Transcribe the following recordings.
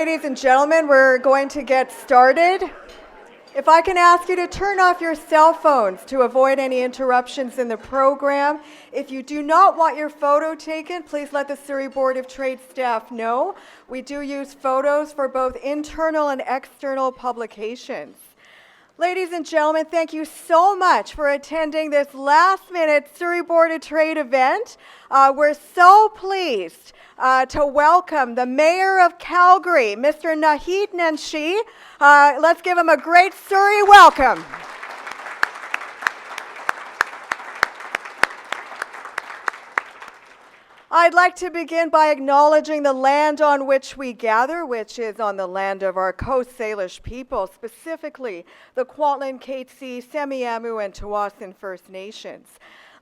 Ladies and gentlemen, we're going to get started. If I can ask you to turn off your cell phones to avoid any interruptions in the program. If you do not want your photo taken, please let the Surrey Board of Trade staff know. We do use photos for both internal and external publications. Ladies and gentlemen, thank you so much for attending this last-minute Surrey Board of Trade event. We're so pleased to welcome the Mayor of Calgary, Mr. Naheed Nenshi. Let's give him a great Surrey welcome. I'd like to begin by acknowledging the land on which we gather, which is on the land of our Coast Salish people, specifically the Kwantlen, Katzie, Semiahmoo, and Tsawwassen First Nations.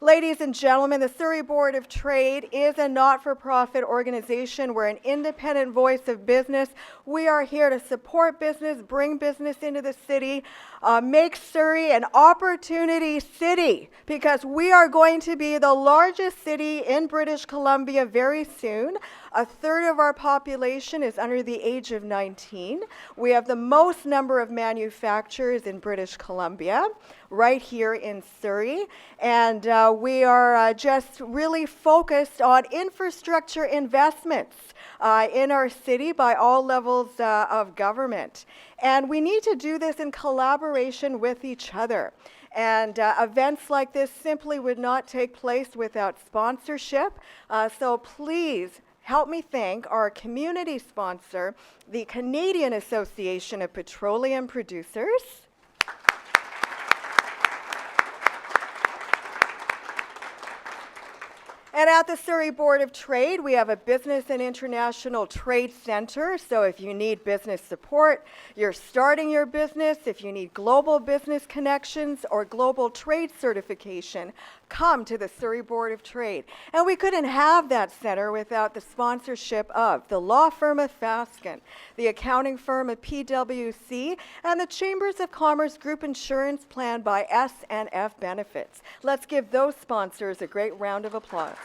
Ladies and gentlemen, the Surrey Board of Trade is a not-for-profit organization. We're an independent voice of business. We are here to support business, bring business into the city, make Surrey an opportunity city, because we are going to be the largest city in British Columbia very soon. A third of our population is under the age of 19. We have the most number of manufacturers in British Columbia, right here in Surrey. And we are just really focused on infrastructure investments in our city by all levels of government. And we need to do this in collaboration with each other. And events like this simply would not take place without sponsorship. So please, help me thank our community sponsor, the Canadian Association of Petroleum Producers. And at the Surrey Board of Trade, we have a Business and International Trade Center. So if you need business support, you're starting your business, if you need global business connections or global trade certification, come to the Surrey Board of Trade. And we couldn't have that center without the sponsorship of the law firm of Fasken, the accounting firm of PwC, and the Chambers of Commerce Group Insurance Plan by S&F Benefits. Let's give those sponsors a great round of applause.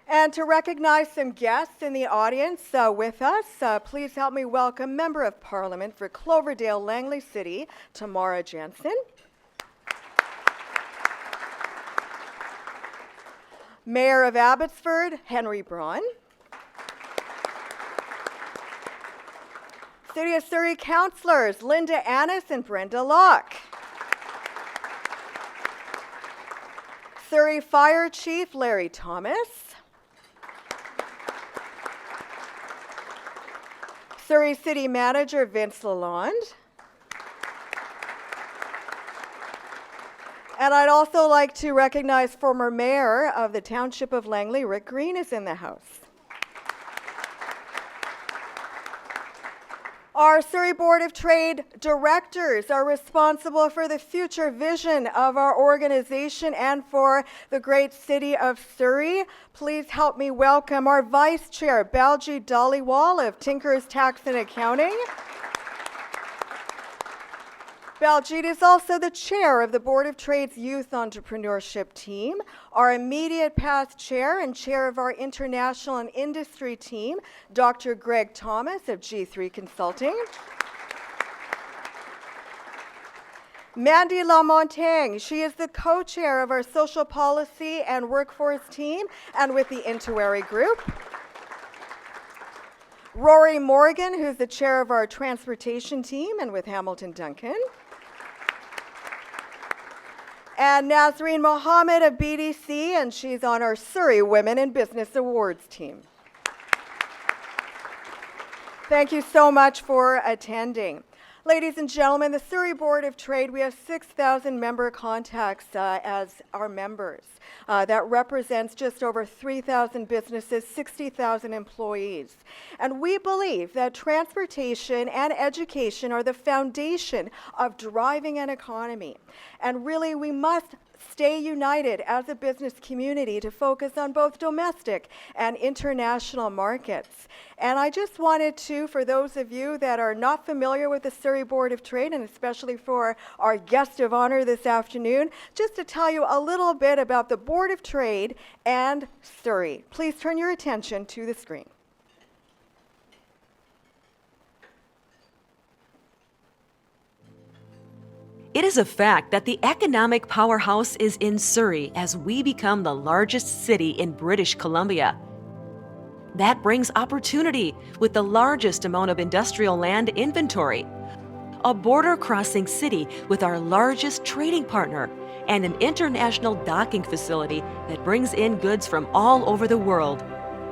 And to recognize some guests in the audience with us, please help me welcome Member of Parliament for Cloverdale Langley City, Tamara Jansen. Mayor of Abbotsford, Henry Braun. City of Surrey Councillors, Linda Annis and Brenda Locke. Surrey Fire Chief, Larry Thomas. Surrey City Manager, Vince Lalonde. And I'd also like to recognize former Mayor of the Township of Langley, Rick Green, is in the house. Our Surrey Board of Trade directors are responsible for the future vision of our organization and for the great city of Surrey. Please help me welcome our Vice Chair, Baljit Dhaliwal of Tinkers Tax and Accounting. Baljit is also the chair of the Board of Trade's Youth Entrepreneurship Team, our immediate past chair and chair of our International and Industry Team, Dr. Greg Thomas of G3 Consulting. Mandy Lamontagne, she is the co-chair of our Social Policy and Workforce Team and with the Intuary Group. Rory Morgan, who's the chair of our Transportation Team and with Hamilton Duncan. And Nazreen Mohammed of BDC, and she's on our Surrey Women in Business Awards team. Thank you so much for attending. Ladies and gentlemen, the Surrey Board of Trade, we have 6,000 member contacts as our members. That represents just over 3,000 businesses, 60,000 employees. And we believe that transportation and education are the foundation of driving an economy. And really, we must stay united as a business community to focus on both domestic and international markets. And I just wanted to, for those of you that are not familiar with the Surrey Board of Trade, and especially for our guest of honor this afternoon, just to tell you a little bit about the Board of Trade and Surrey. Please turn your attention to the screen. It is a fact that the economic powerhouse is in Surrey as we become the largest city in British Columbia. That brings opportunity with the largest amount of industrial land inventory, a border-crossing city with our largest trading partner, and an international docking facility that brings in goods from all over the world.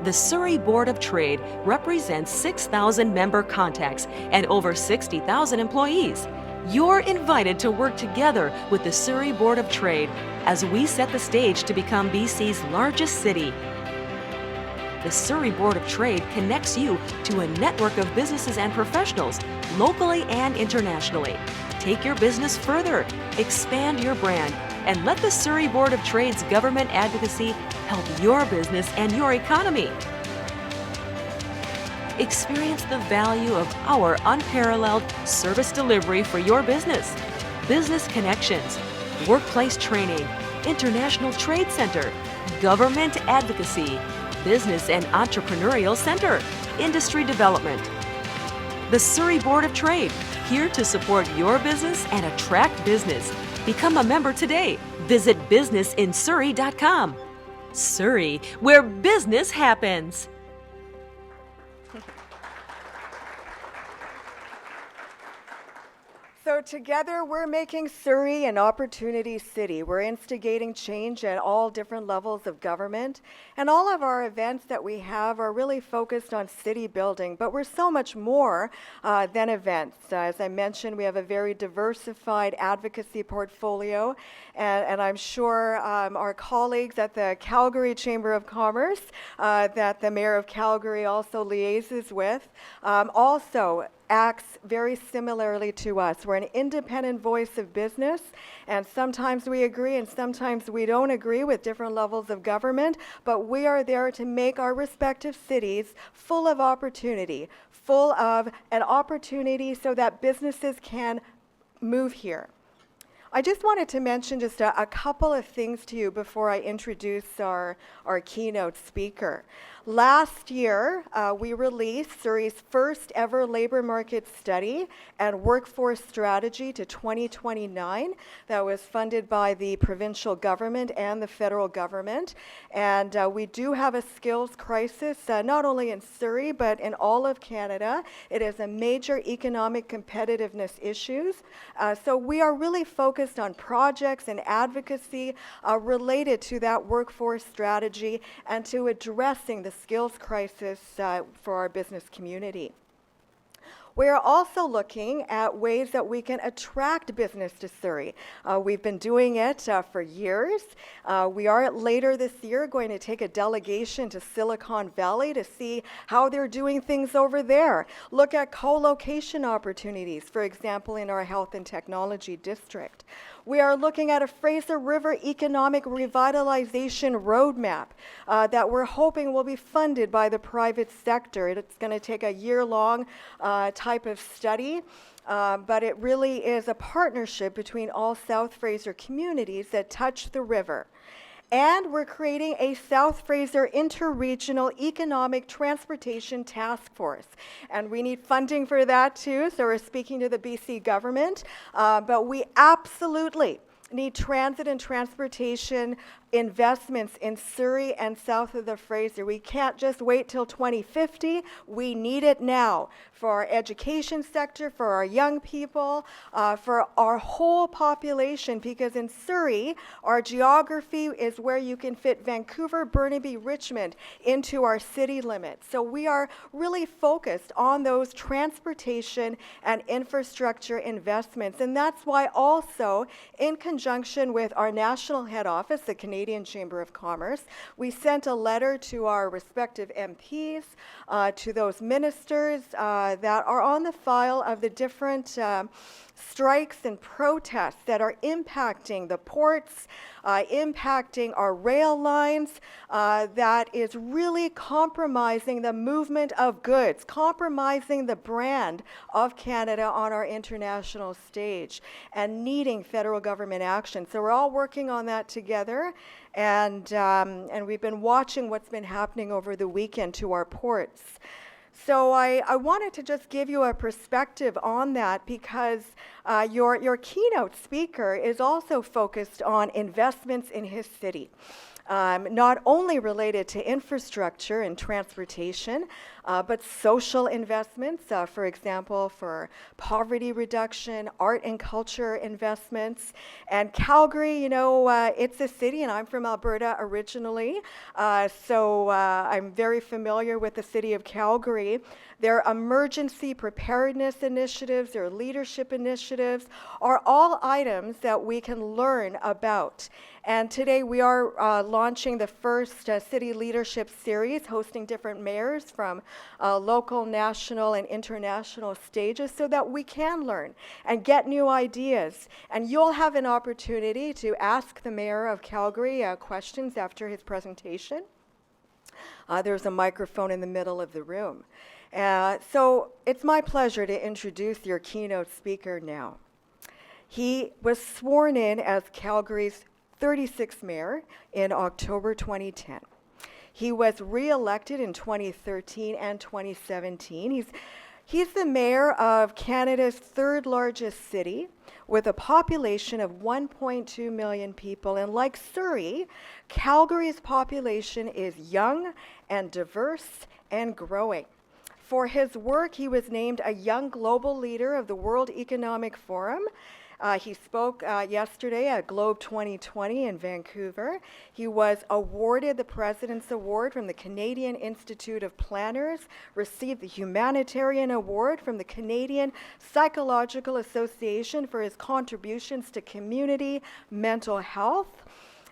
The Surrey Board of Trade represents 6,000 member contacts and over 60,000 employees. You're invited to work together with the Surrey Board of Trade as we set the stage to become BC's largest city. The Surrey Board of Trade connects you to a network of businesses and professionals, locally and internationally. Take your business further, expand your brand, and let the Surrey Board of Trade's government advocacy help your business and your economy. Experience the value of our unparalleled service delivery for your business. Business connections, workplace training, international trade center, government advocacy, business and entrepreneurial center, industry development. The Surrey Board of Trade, here to support your business and attract business. Become a member today. Visit businessinsurrey.com. Surrey, where business happens. So together we're making Surrey an opportunity city. We're instigating change at all different levels of government. And all of our events that we have are really focused on city building, but we're so much more than events. As I mentioned, we have a very diversified advocacy portfolio, and I'm sure our colleagues at the Calgary Chamber of Commerce, that the Mayor of Calgary also liaises with, also acts very similarly to us. We're an independent voice of business, and sometimes we agree and sometimes we don't agree with different levels of government, but we are there to make our respective cities full of opportunity, full of an opportunity so that businesses can move here. I just wanted to mention just a couple of things to you before I introduce our keynote speaker. Last year, we released Surrey's first ever labor market study and workforce strategy to 2029 that was funded by the provincial government and the federal government. And we do have a skills crisis, not only in Surrey, but in all of Canada. It is a major economic competitiveness issue. So we are really focused on projects and advocacy related to that workforce strategy and to addressing the skills crisis for our business community. We are also looking at ways that we can attract business to Surrey. We've been doing it for years. We are later this year going to take a delegation to Silicon Valley to see how they're doing things over there. Look at co-location opportunities, for example, in our health and technology district. We are looking at a Fraser River economic revitalization roadmap that we're hoping will be funded by the private sector. It's going to take a year-long type of study, but it really is a partnership between all South Fraser communities that touch the river. And we're creating a South Fraser Interregional Economic Transportation Task Force. And we need funding for that too, so we're speaking to the BC government. But we absolutely need transit and transportation investments in Surrey and south of the Fraser. We can't just wait till 2050. We need it now for our education sector, for our young people, for our whole population, because in Surrey, our geography is where you can fit Vancouver, Burnaby, Richmond into our city limits. So we are really focused on those transportation and infrastructure investments. And that's why also, in conjunction with our national head office, the Canadian Chamber of Commerce, we sent a letter to our respective MPs, to those ministers that are on the file of the different strikes and protests that are impacting the ports, impacting our rail lines, that is really compromising the movement of goods, compromising the brand of Canada on our international stage, and needing federal government action. So we're all working on that together, and we've been watching what's been happening over the weekend to our ports. So I wanted to just give you a perspective on that because your keynote speaker is also focused on investments in his city. Not only related to infrastructure and transportation, but social investments, for example, for poverty reduction, art and culture investments. And Calgary, you know, it's a city, and I'm from Alberta originally, so I'm very familiar with the city of Calgary. Their emergency preparedness initiatives, their leadership initiatives are all items that we can learn about. And today we are launching the first city leadership series, hosting different mayors from local, national, and international stages so that we can learn and get new ideas. And you'll have an opportunity to ask the mayor of Calgary questions after his presentation. There's a microphone in the middle of the room. So it's my pleasure to introduce your keynote speaker now. He was sworn in as Calgary's 36th mayor in October 2010. He was re-elected in 2013 and 2017. He's the mayor of Canada's third largest city with a population of 1.2 million people. And like Surrey, Calgary's population is young and diverse and growing. For his work, he was named a Young Global Leader of the World Economic Forum. He spoke yesterday at Globe 2020 in Vancouver. He was awarded the President's Award from the Canadian Institute of Planners, received the Humanitarian Award from the Canadian Psychological Association for his contributions to community mental health.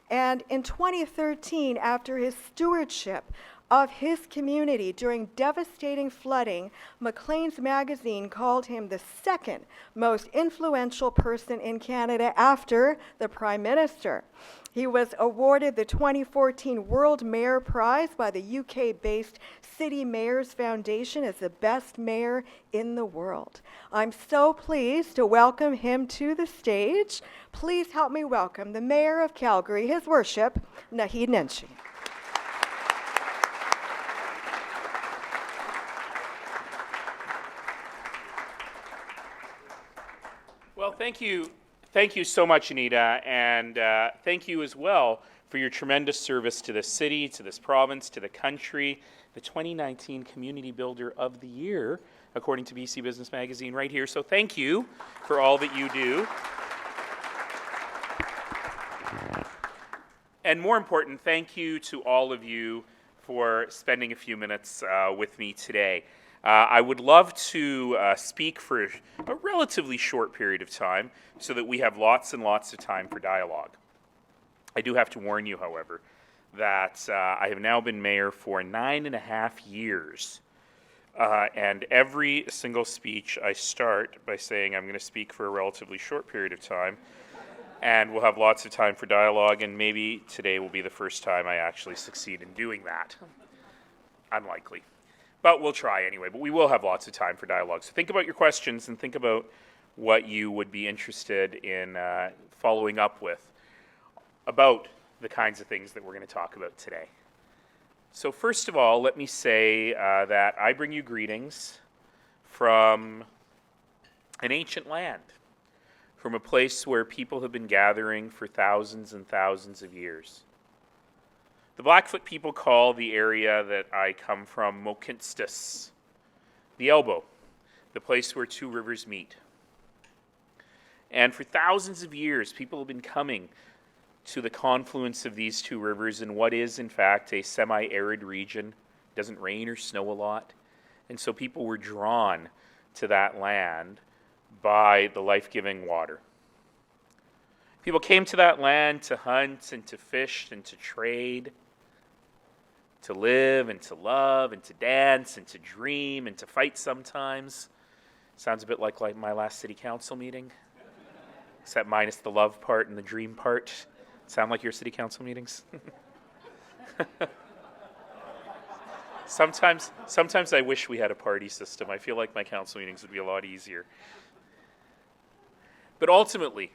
And in 2013, after his stewardship of his community during devastating flooding, Maclean's magazine called him the second most influential person in Canada after the Prime Minister. He was awarded the 2014 World Mayor Prize by the UK-based City Mayors Foundation as the best mayor in the world. I'm so pleased to welcome him to the stage. Please help me welcome the Mayor of Calgary, His Worship, Naheed Nenshi. Well, thank you. Thank you so much, Anita, and thank you as well for your tremendous service to the city, to this province, to the country, the 2019 Community Builder of the Year, according to BC Business Magazine right here. So thank you for all that you do. And more important, thank you to all of you for spending a few minutes with me today. I would love to speak for a relatively short period of time so that we have lots and lots of time for dialogue. I do have to warn you, however, that I have now been mayor for 9.5 years. And every single speech I start by saying I'm going to speak for a relatively short period of time, and we'll have lots of time for dialogue, and maybe today will be the first time I actually succeed in doing that. Unlikely. But we'll try anyway. But we will have lots of time for dialogue. So think about your questions and think about what you would be interested in following up with about the kinds of things that we're going to talk about today. So first of all, let me say that I bring you greetings from an ancient land, from a place where people have been gathering for thousands and thousands of years. The Blackfoot people call the area that I come from Mokinstis, the elbow, the place where two rivers meet. And for thousands of years, people have been coming to the confluence of these two rivers in what is, in fact, a semi-arid region. It doesn't rain or snow a lot. And so people were drawn to that land by the life-giving water. People came to that land to hunt and to fish and to trade, to live and to love and to dance and to dream and to fight sometimes. Sounds a bit like my last city council meeting, except minus the love part and the dream part. Sound like your city council meetings? Sometimes I wish we had a party system. I feel like my council meetings would be a lot easier. But ultimately,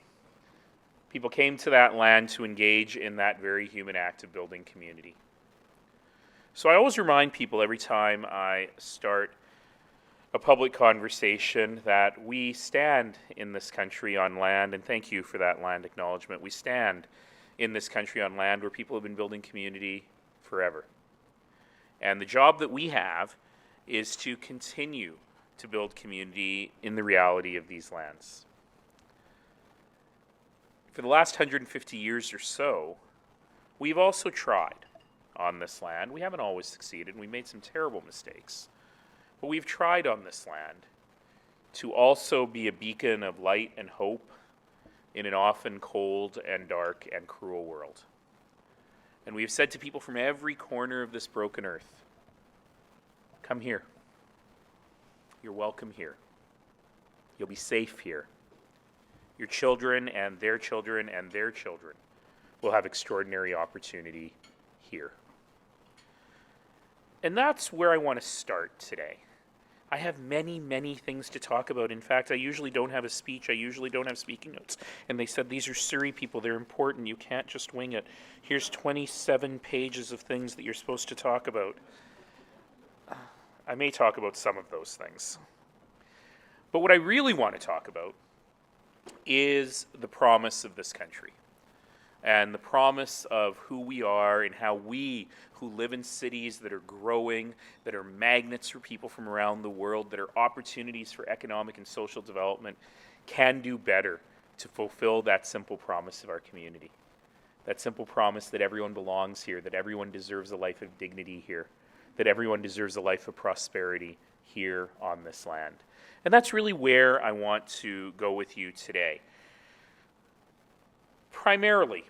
people came to that land to engage in that very human act of building community. So I always remind people every time I start a public conversation that we stand in this country on land, and thank you for that land acknowledgement, we stand in this country on land where people have been building community forever. And the job that we have is to continue to build community in the reality of these lands. For the last 150 years or so, we've also tried on this land. We haven't always succeeded, and we made some terrible mistakes. But we've tried on this land to also be a beacon of light and hope in an often cold and dark and cruel world. And we have said to people from every corner of this broken earth, come here. You're welcome here. You'll be safe here. Your children and their children and their children will have extraordinary opportunity here. And that's where I want to start today. I have many, many things to talk about. In fact, I usually don't have a speech. I usually don't have speaking notes. And they said, these are Surrey people. They're important. You can't just wing it. Here's 27 pages of things that you're supposed to talk about. I may talk about some of those things. But what I really want to talk about is the promise of this country and the promise of who we are and how we who live in cities that are growing, that are magnets for people from around the world, that are opportunities for economic and social development, can do better to fulfill that simple promise of our community. That simple promise that everyone belongs here, that everyone deserves a life of dignity here, that everyone deserves a life of prosperity here on this land. And that's really where I want to go with you today. Primarily,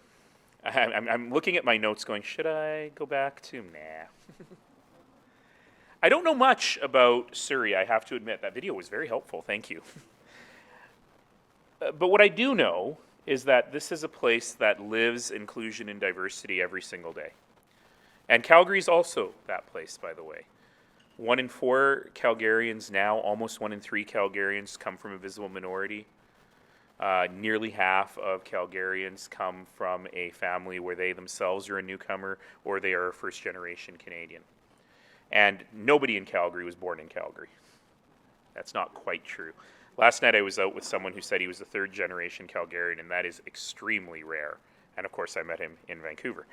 I'm looking at my notes going, should I go back to? Nah. I don't know much about Surrey, I have to admit. That video was very helpful, thank you. But what I do know is that this is a place that lives inclusion and diversity every single day. And Calgary is also that place, by the way. 1 in 4 Calgarians now, almost 1 in 3 Calgarians come from a visible minority. Nearly half of Calgarians come from a family where they themselves are a newcomer or they are a first-generation Canadian. And nobody in Calgary was born in Calgary. That's not quite true. Last night I was out with someone who said he was a third-generation Calgarian, and that is extremely rare. And of course I met him in Vancouver.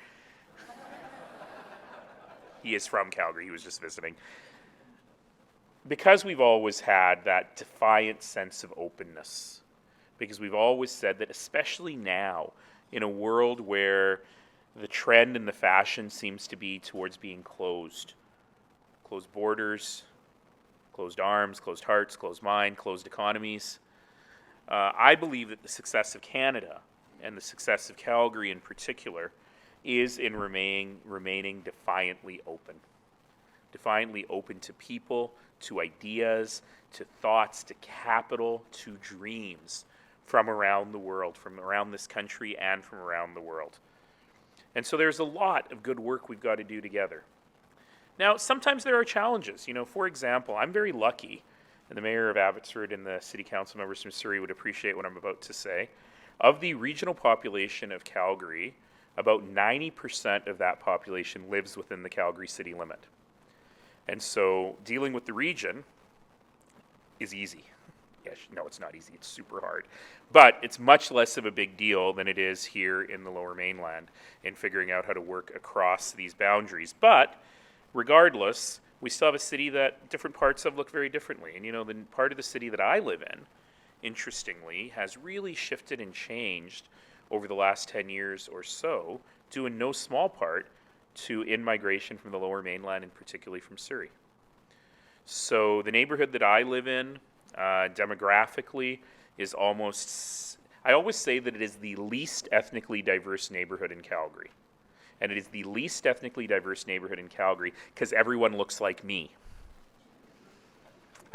He is from Calgary, he was just visiting. Because we've always had that defiant sense of openness, because we've always said that, especially now, in a world where the trend and the fashion seems to be towards being closed borders, closed arms, closed hearts, closed mind, closed economies, I believe that the success of Canada, and the success of Calgary in particular, is in remaining defiantly open. Defiantly open to people, to ideas, to thoughts, to capital, to dreams from around the world, from around this country and from around the world. And so there's a lot of good work we've got to do together. Now, sometimes there are challenges. For example, I'm very lucky, and the mayor of Abbotsford and the city council members from Surrey would appreciate what I'm about to say. Of the regional population of Calgary, about 90% of that population lives within the Calgary city limit. And so dealing with the region is easy. Yes, no, it's not easy. It's super hard. But it's much less of a big deal than it is here in the Lower Mainland in figuring out how to work across these boundaries. But regardless, we still have a city that different parts of look very differently. And the part of the city that I live in, interestingly, has really shifted and changed over the last 10 years or so, due in no small part to in-migration from the Lower Mainland, and particularly from Surrey. So the neighborhood that I live in, demographically, is almost, I always say that it is the least ethnically diverse neighborhood in Calgary. And it is the least ethnically diverse neighborhood in Calgary because everyone looks like me.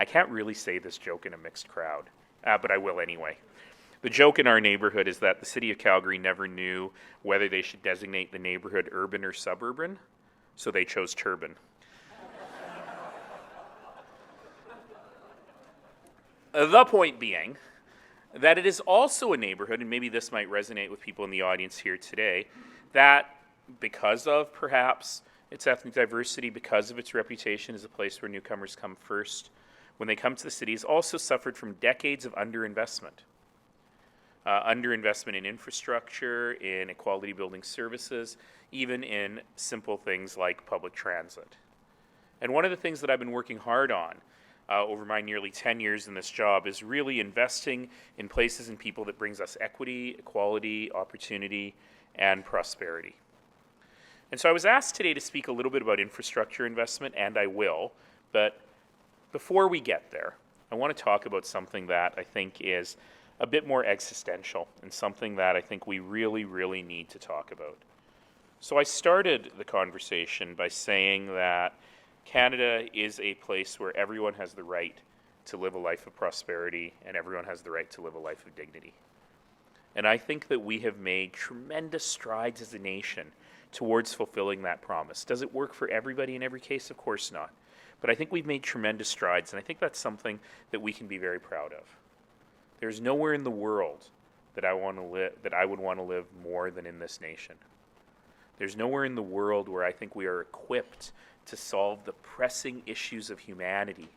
I can't really say this joke in a mixed crowd, but I will anyway. The joke in our neighborhood is that the city of Calgary never knew whether they should designate the neighborhood urban or suburban, so they chose turban. The point being that it is also a neighborhood, and maybe this might resonate with people in the audience here today, that because of perhaps its ethnic diversity, because of its reputation as a place where newcomers come first, when they come to the city, has also suffered from decades of underinvestment. Underinvestment in infrastructure, in equality building services, even in simple things like public transit. And one of the things that I've been working hard on over my nearly 10 years in this job is really investing in places and people that brings us equity, equality, opportunity, and prosperity. And so I was asked today to speak a little bit about infrastructure investment, and I will, but before we get there, I want to talk about something that I think is a bit more existential and something that I think we really, really need to talk about. So I started the conversation by saying that Canada is a place where everyone has the right to live a life of prosperity and everyone has the right to live a life of dignity. And I think that we have made tremendous strides as a nation towards fulfilling that promise. Does it work for everybody in every case? Of course not. But I think we've made tremendous strides, and I think that's something that we can be very proud of. There's nowhere in the world that I would want to live more than in this nation. There's nowhere in the world where I think we are equipped to solve the pressing issues of humanity.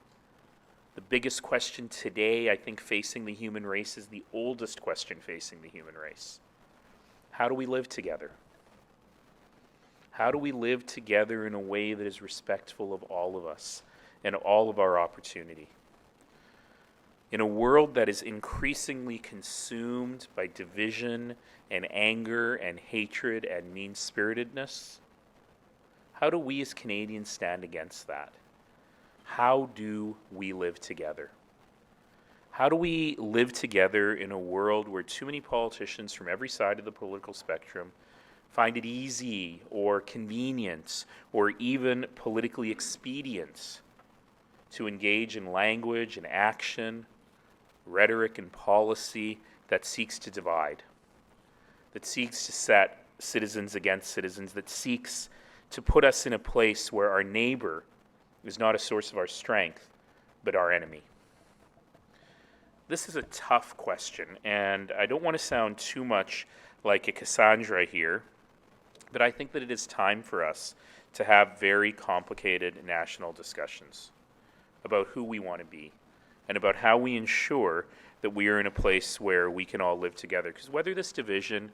The biggest question today, I think, facing the human race is the oldest question facing the human race. How do we live together? How do we live together in a way that is respectful of all of us and all of our opportunity? In a world that is increasingly consumed by division and anger and hatred and mean-spiritedness, how do we as Canadians stand against that? How do we live together? How do we live together in a world where too many politicians from every side of the political spectrum find it easy or convenient or even politically expedient to engage in language and action, rhetoric and policy that seeks to divide, that seeks to set citizens against citizens, that seeks to put us in a place where our neighbor is not a source of our strength, but our enemy? This is a tough question, and I don't want to sound too much like a Cassandra here, but I think that it is time for us to have very complicated national discussions about who we want to be and about how we ensure that we are in a place where we can all live together. Because whether this division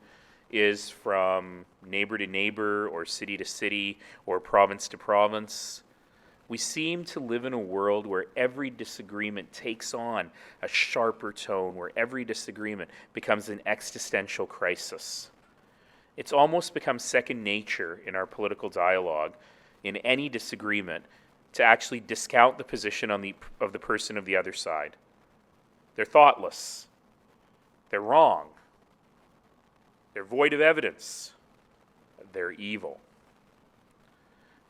is from neighbor to neighbor or city to city or province to province, we seem to live in a world where every disagreement takes on a sharper tone, where every disagreement becomes an existential crisis. It's almost become second nature in our political dialogue, in any disagreement, to actually discount the position of the person of the other side. They're thoughtless. They're wrong. They're void of evidence. They're evil.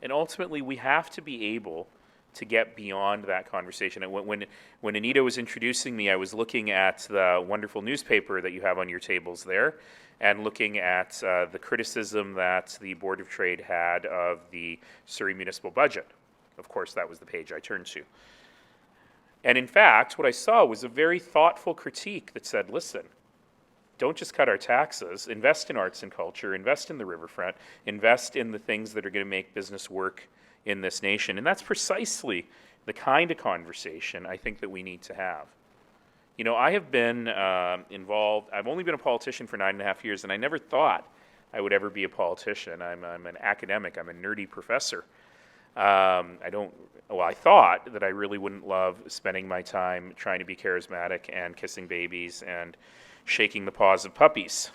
And ultimately, we have to be able to get beyond that conversation. And when Anita was introducing me, I was looking at the wonderful newspaper that you have on your tables there, and looking at the criticism that the Board of Trade had of the Surrey municipal budget. Of course, that was the page I turned to. And in fact, what I saw was a very thoughtful critique that said, listen, don't just cut our taxes, invest in arts and culture, invest in the riverfront, invest in the things that are going to make business work in this nation. And that's precisely the kind of conversation I think that we need to have. You know, I have been involved, I've only been a politician for 9.5 years, and I never thought I would ever be a politician. I'm an academic, I'm a nerdy professor. I thought that I really wouldn't love spending my time trying to be charismatic and kissing babies and shaking the paws of puppies.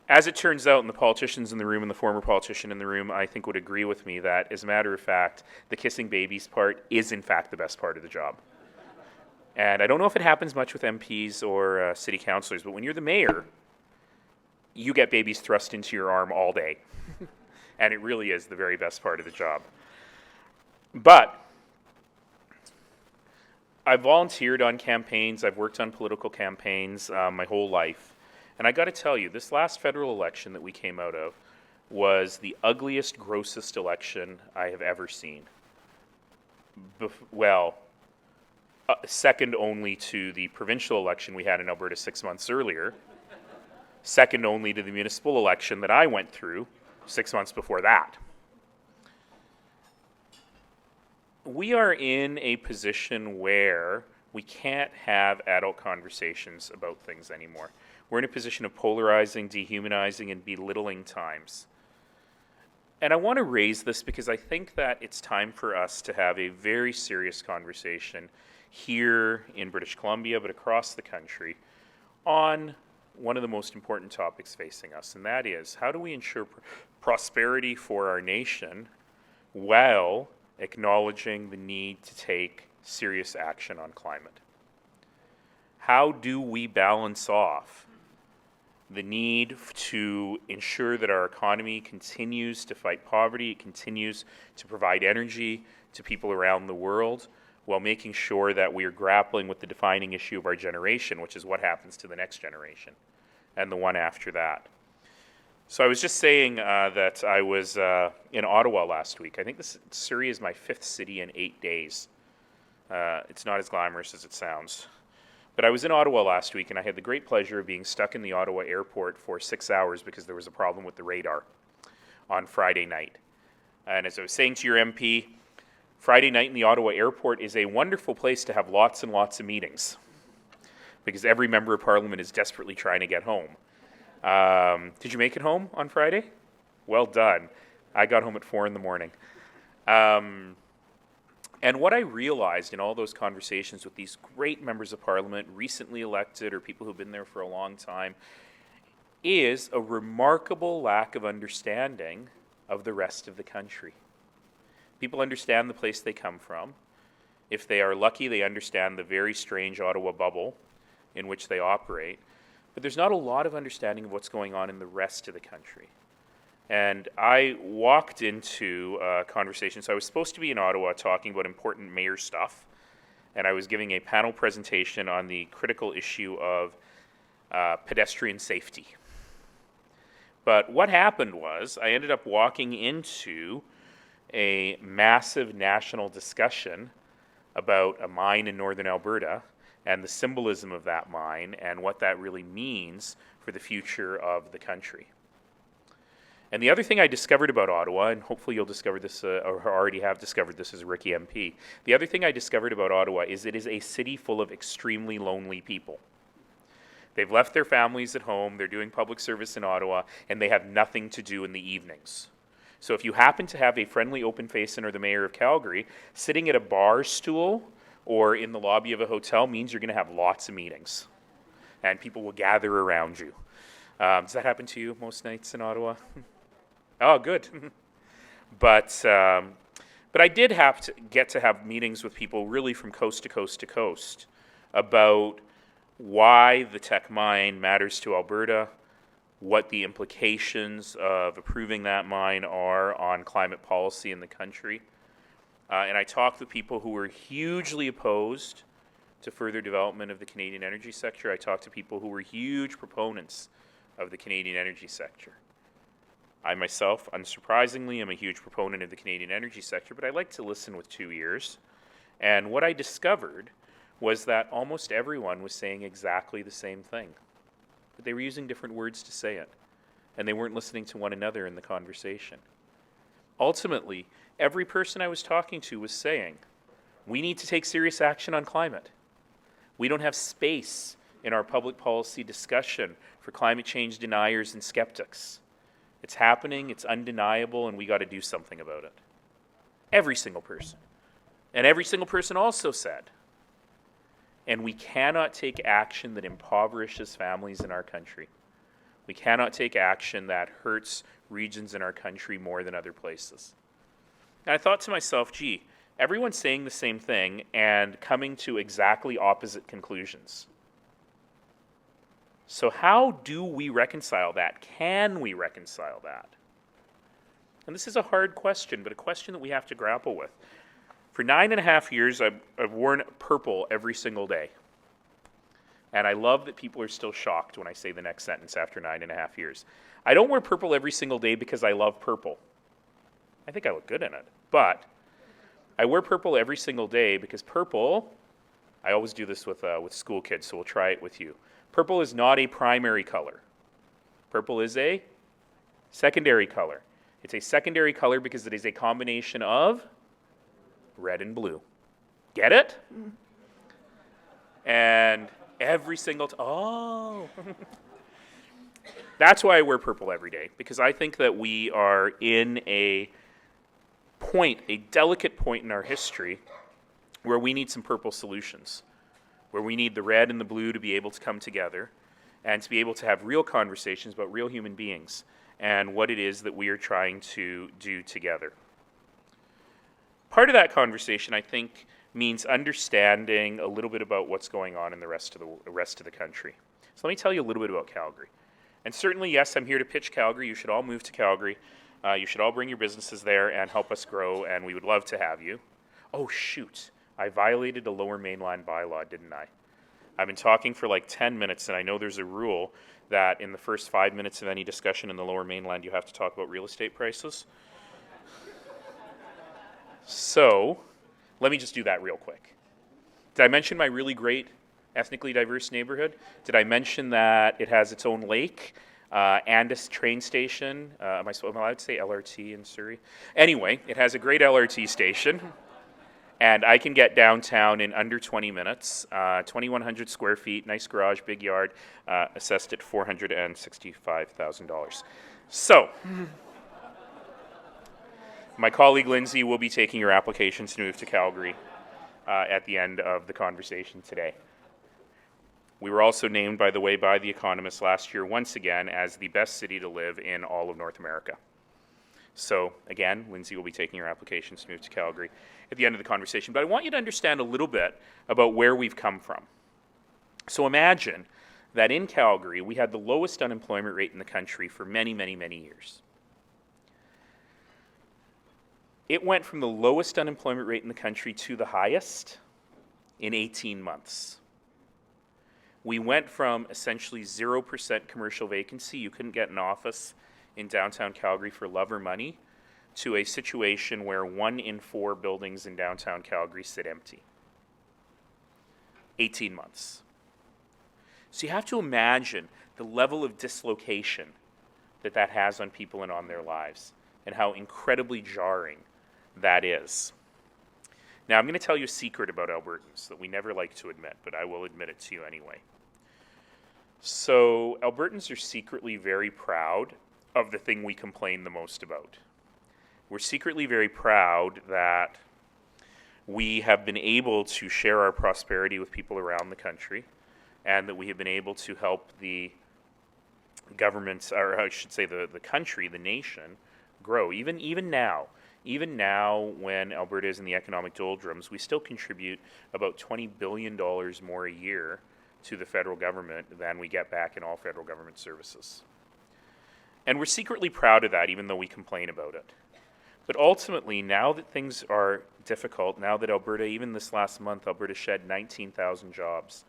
As it turns out, and the politicians in the room and the former politician in the room, I think would agree with me that, as a matter of fact, the kissing babies part is in fact the best part of the job. And I don't know if it happens much with MPs or city councillors, but when you're the mayor, you get babies thrust into your arm all day. And it really is the very best part of the job. But I've volunteered on campaigns. I've worked on political campaigns my whole life. And I got to tell you, this last federal election that we came out of was the ugliest, grossest election I have ever seen. Second only to the provincial election we had in Alberta 6 months earlier. Second only to the municipal election that I went through 6 months before that. We are in a position where we can't have adult conversations about things anymore. We're in a position of polarizing, dehumanizing, and belittling times. And I want to raise this because I think that it's time for us to have a very serious conversation here in British Columbia, but across the country, on one of the most important topics facing us, and that is, how do we ensure prosperity for our nation while acknowledging the need to take serious action on climate? How do we balance off the need to ensure that our economy continues to fight poverty, it continues to provide energy to people around the world, while making sure that we are grappling with the defining issue of our generation, which is what happens to the next generation and the one after that? So I was just saying that I was in Ottawa last week. I think Surrey is my 5th city in 8 days. It's not as glamorous as it sounds. But I was in Ottawa last week, and I had the great pleasure of being stuck in the Ottawa airport for 6 hours because there was a problem with the radar on Friday night. And as I was saying to your MP, Friday night in the Ottawa airport is a wonderful place to have lots and lots of meetings because every member of Parliament is desperately trying to get home. Did you make it home on Friday? Well done. I got home at 4 in the morning. And what I realized in all those conversations with these great members of Parliament, recently elected or people who've been there for a long time, is a remarkable lack of understanding of the rest of the country. People understand the place they come from. If they are lucky, they understand the very strange Ottawa bubble in which they operate. But there's not a lot of understanding of what's going on in the rest of the country. And I walked into a conversation. So I was supposed to be in Ottawa talking about important mayor stuff, and I was giving a panel presentation on the critical issue of pedestrian safety. But what happened was I ended up walking into a massive national discussion about a mine in northern Alberta and the symbolism of that mine and what that really means for the future of the country. And the other thing I discovered about Ottawa, and hopefully you'll discover this, or already have discovered this as a Ricky MP, the other thing I discovered about Ottawa is it is a city full of extremely lonely people. They've left their families at home, they're doing public service in Ottawa, and they have nothing to do in the evenings. So if you happen to have a friendly open facing or the mayor of Calgary, sitting at a bar stool or in the lobby of a hotel means you're going to have lots of meetings, and people will gather around you. Does that happen to you most nights in Ottawa? Oh, good. But I did have to get to have meetings with people really from coast to coast to coast about why the Teck mine matters to Alberta, what the implications of approving that mine are on climate policy in the country. And I talked with people who were hugely opposed to further development of the Canadian energy sector. I talked to people who were huge proponents of the Canadian energy sector. I myself, unsurprisingly, am a huge proponent of the Canadian energy sector, but I like to listen with 2 ears. And what I discovered was that almost everyone was saying exactly the same thing, but they were using different words to say it, and they weren't listening to one another in the conversation. Ultimately, every person I was talking to was saying, we need to take serious action on climate. We don't have space in our public policy discussion for climate change deniers and skeptics. It's happening, it's undeniable, and we got to do something about it. Every single person. And every single person also said, and we cannot take action that impoverishes families in our country. We cannot take action that hurts regions in our country more than other places. And I thought to myself, gee, everyone's saying the same thing and coming to exactly opposite conclusions. So how do we reconcile that? Can we reconcile that? And this is a hard question, but a question that we have to grapple with. For 9.5 years, I've worn purple every single day. And I love that people are still shocked when I say the next sentence after 9.5 years. I don't wear purple every single day because I love purple. I think I look good in it. But I wear purple every single day because purple, I always do this with school kids, so we'll try it with you. Purple is not a primary color. Purple is a secondary color. It's a secondary color because it is a combination of red and blue. Get it? And every single oh. That's why I wear purple every day, because I think that we are in a delicate point in our history where we need some purple solutions, where we need the red and the blue to be able to come together and to be able to have real conversations about real human beings and what it is that we are trying to do together. Part of that conversation, I think, means understanding a little bit about what's going on in the rest of the country. So let me tell you a little bit about Calgary. And certainly, yes, I'm here to pitch Calgary. You should all move to Calgary. You should all bring your businesses there and help us grow, and we would love to have you. Oh, shoot. I violated a Lower Mainland bylaw, didn't I? I've been talking for like 10 minutes, and I know there's a rule that in the first 5 minutes of any discussion in the Lower Mainland, you have to talk about real estate prices. So, let me just do that real quick. Did I mention my really great ethnically diverse neighborhood? Did I mention that it has its own lake and a train station? Am I allowed to say LRT in Surrey? Anyway, it has a great LRT station, and I can get downtown in under 20 minutes. 2,100 square feet, nice garage, big yard, assessed at $465,000. So, my colleague Lindsay will be taking your applications to move to Calgary at the end of the conversation today. We were also named, by the way, by The Economist last year once again as the best city to live in all of North America. So again, Lindsay will be taking your applications to move to Calgary at the end of the conversation. But I want you to understand a little bit about where we've come from. So imagine that in Calgary, we had the lowest unemployment rate in the country for many, many, many years. It went from the lowest unemployment rate in the country to the highest in 18 months. We went from essentially 0% commercial vacancy, you couldn't get an office in downtown Calgary for love or money, to a situation where 1 in 4 buildings in downtown Calgary sit empty. 18 months. So you have to imagine the level of dislocation that has on people and on their lives, and how incredibly jarring that is. Now, I'm going to tell you a secret about Albertans that we never like to admit, but I will admit it to you anyway. So, Albertans are secretly very proud of the thing we complain the most about. We're secretly very proud that we have been able to share our prosperity with people around the country, and that we have been able to help the government, or I should say the country, the nation, grow. Even now, when Alberta is in the economic doldrums, we still contribute about $20 billion more a year to the federal government than we get back in all federal government services. And we're secretly proud of that, even though we complain about it. But ultimately, now that things are difficult, now that Alberta, even this last month, Alberta shed 19,000 jobs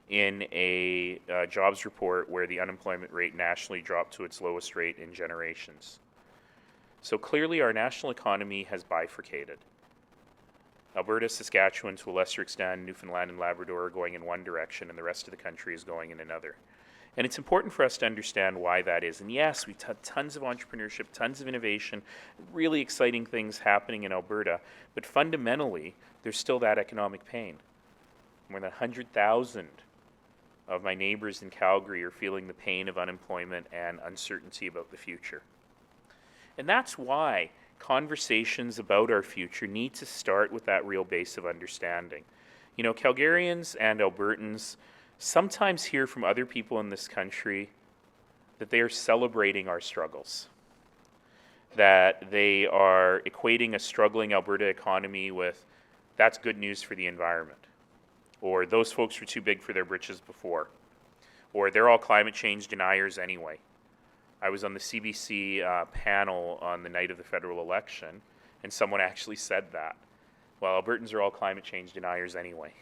in a jobs report where the unemployment rate nationally dropped to its lowest rate in generations. So clearly our national economy has bifurcated. Alberta, Saskatchewan, to a lesser extent, Newfoundland and Labrador are going in one direction, and the rest of the country is going in another. And it's important for us to understand why that is. And yes, we've had tons of entrepreneurship, tons of innovation, really exciting things happening in Alberta, but fundamentally, there's still that economic pain. More than 100,000 of my neighbors in Calgary are feeling the pain of unemployment and uncertainty about the future. And that's why conversations about our future need to start with that real base of understanding. You know, Calgarians and Albertans sometimes hear from other people in this country that they are celebrating our struggles, that they are equating a struggling Alberta economy with, that's good news for the environment, or those folks were too big for their britches before, or they're all climate change deniers anyway. I was on the CBC panel on the night of the federal election, and someone actually said that Well, Albertans are all climate change deniers anyway.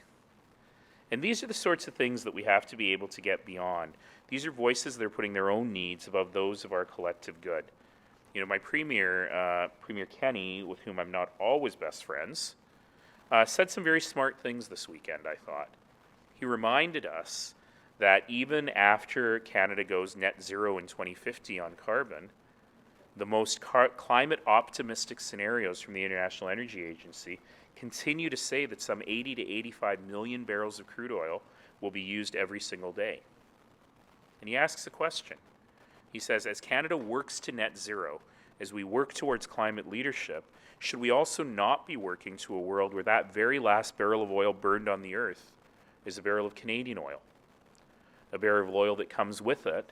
And these are the sorts of things that we have to be able to get beyond. These are voices that are putting their own needs above those of our collective good. You know, my Premier, Premier Kenny, with whom I'm not always best friends, said some very smart things this weekend, I thought. He reminded us that even after Canada goes net zero in 2050 on carbon, the most climate optimistic scenarios from the International Energy Agency continue to say that some 80 to 85 million barrels of crude oil will be used every single day. And he asks a question. He says, as Canada works to net zero, as we work towards climate leadership, should we also not be working to a world where that very last barrel of oil burned on the earth is a barrel of Canadian oil? A barrel of oil that comes with it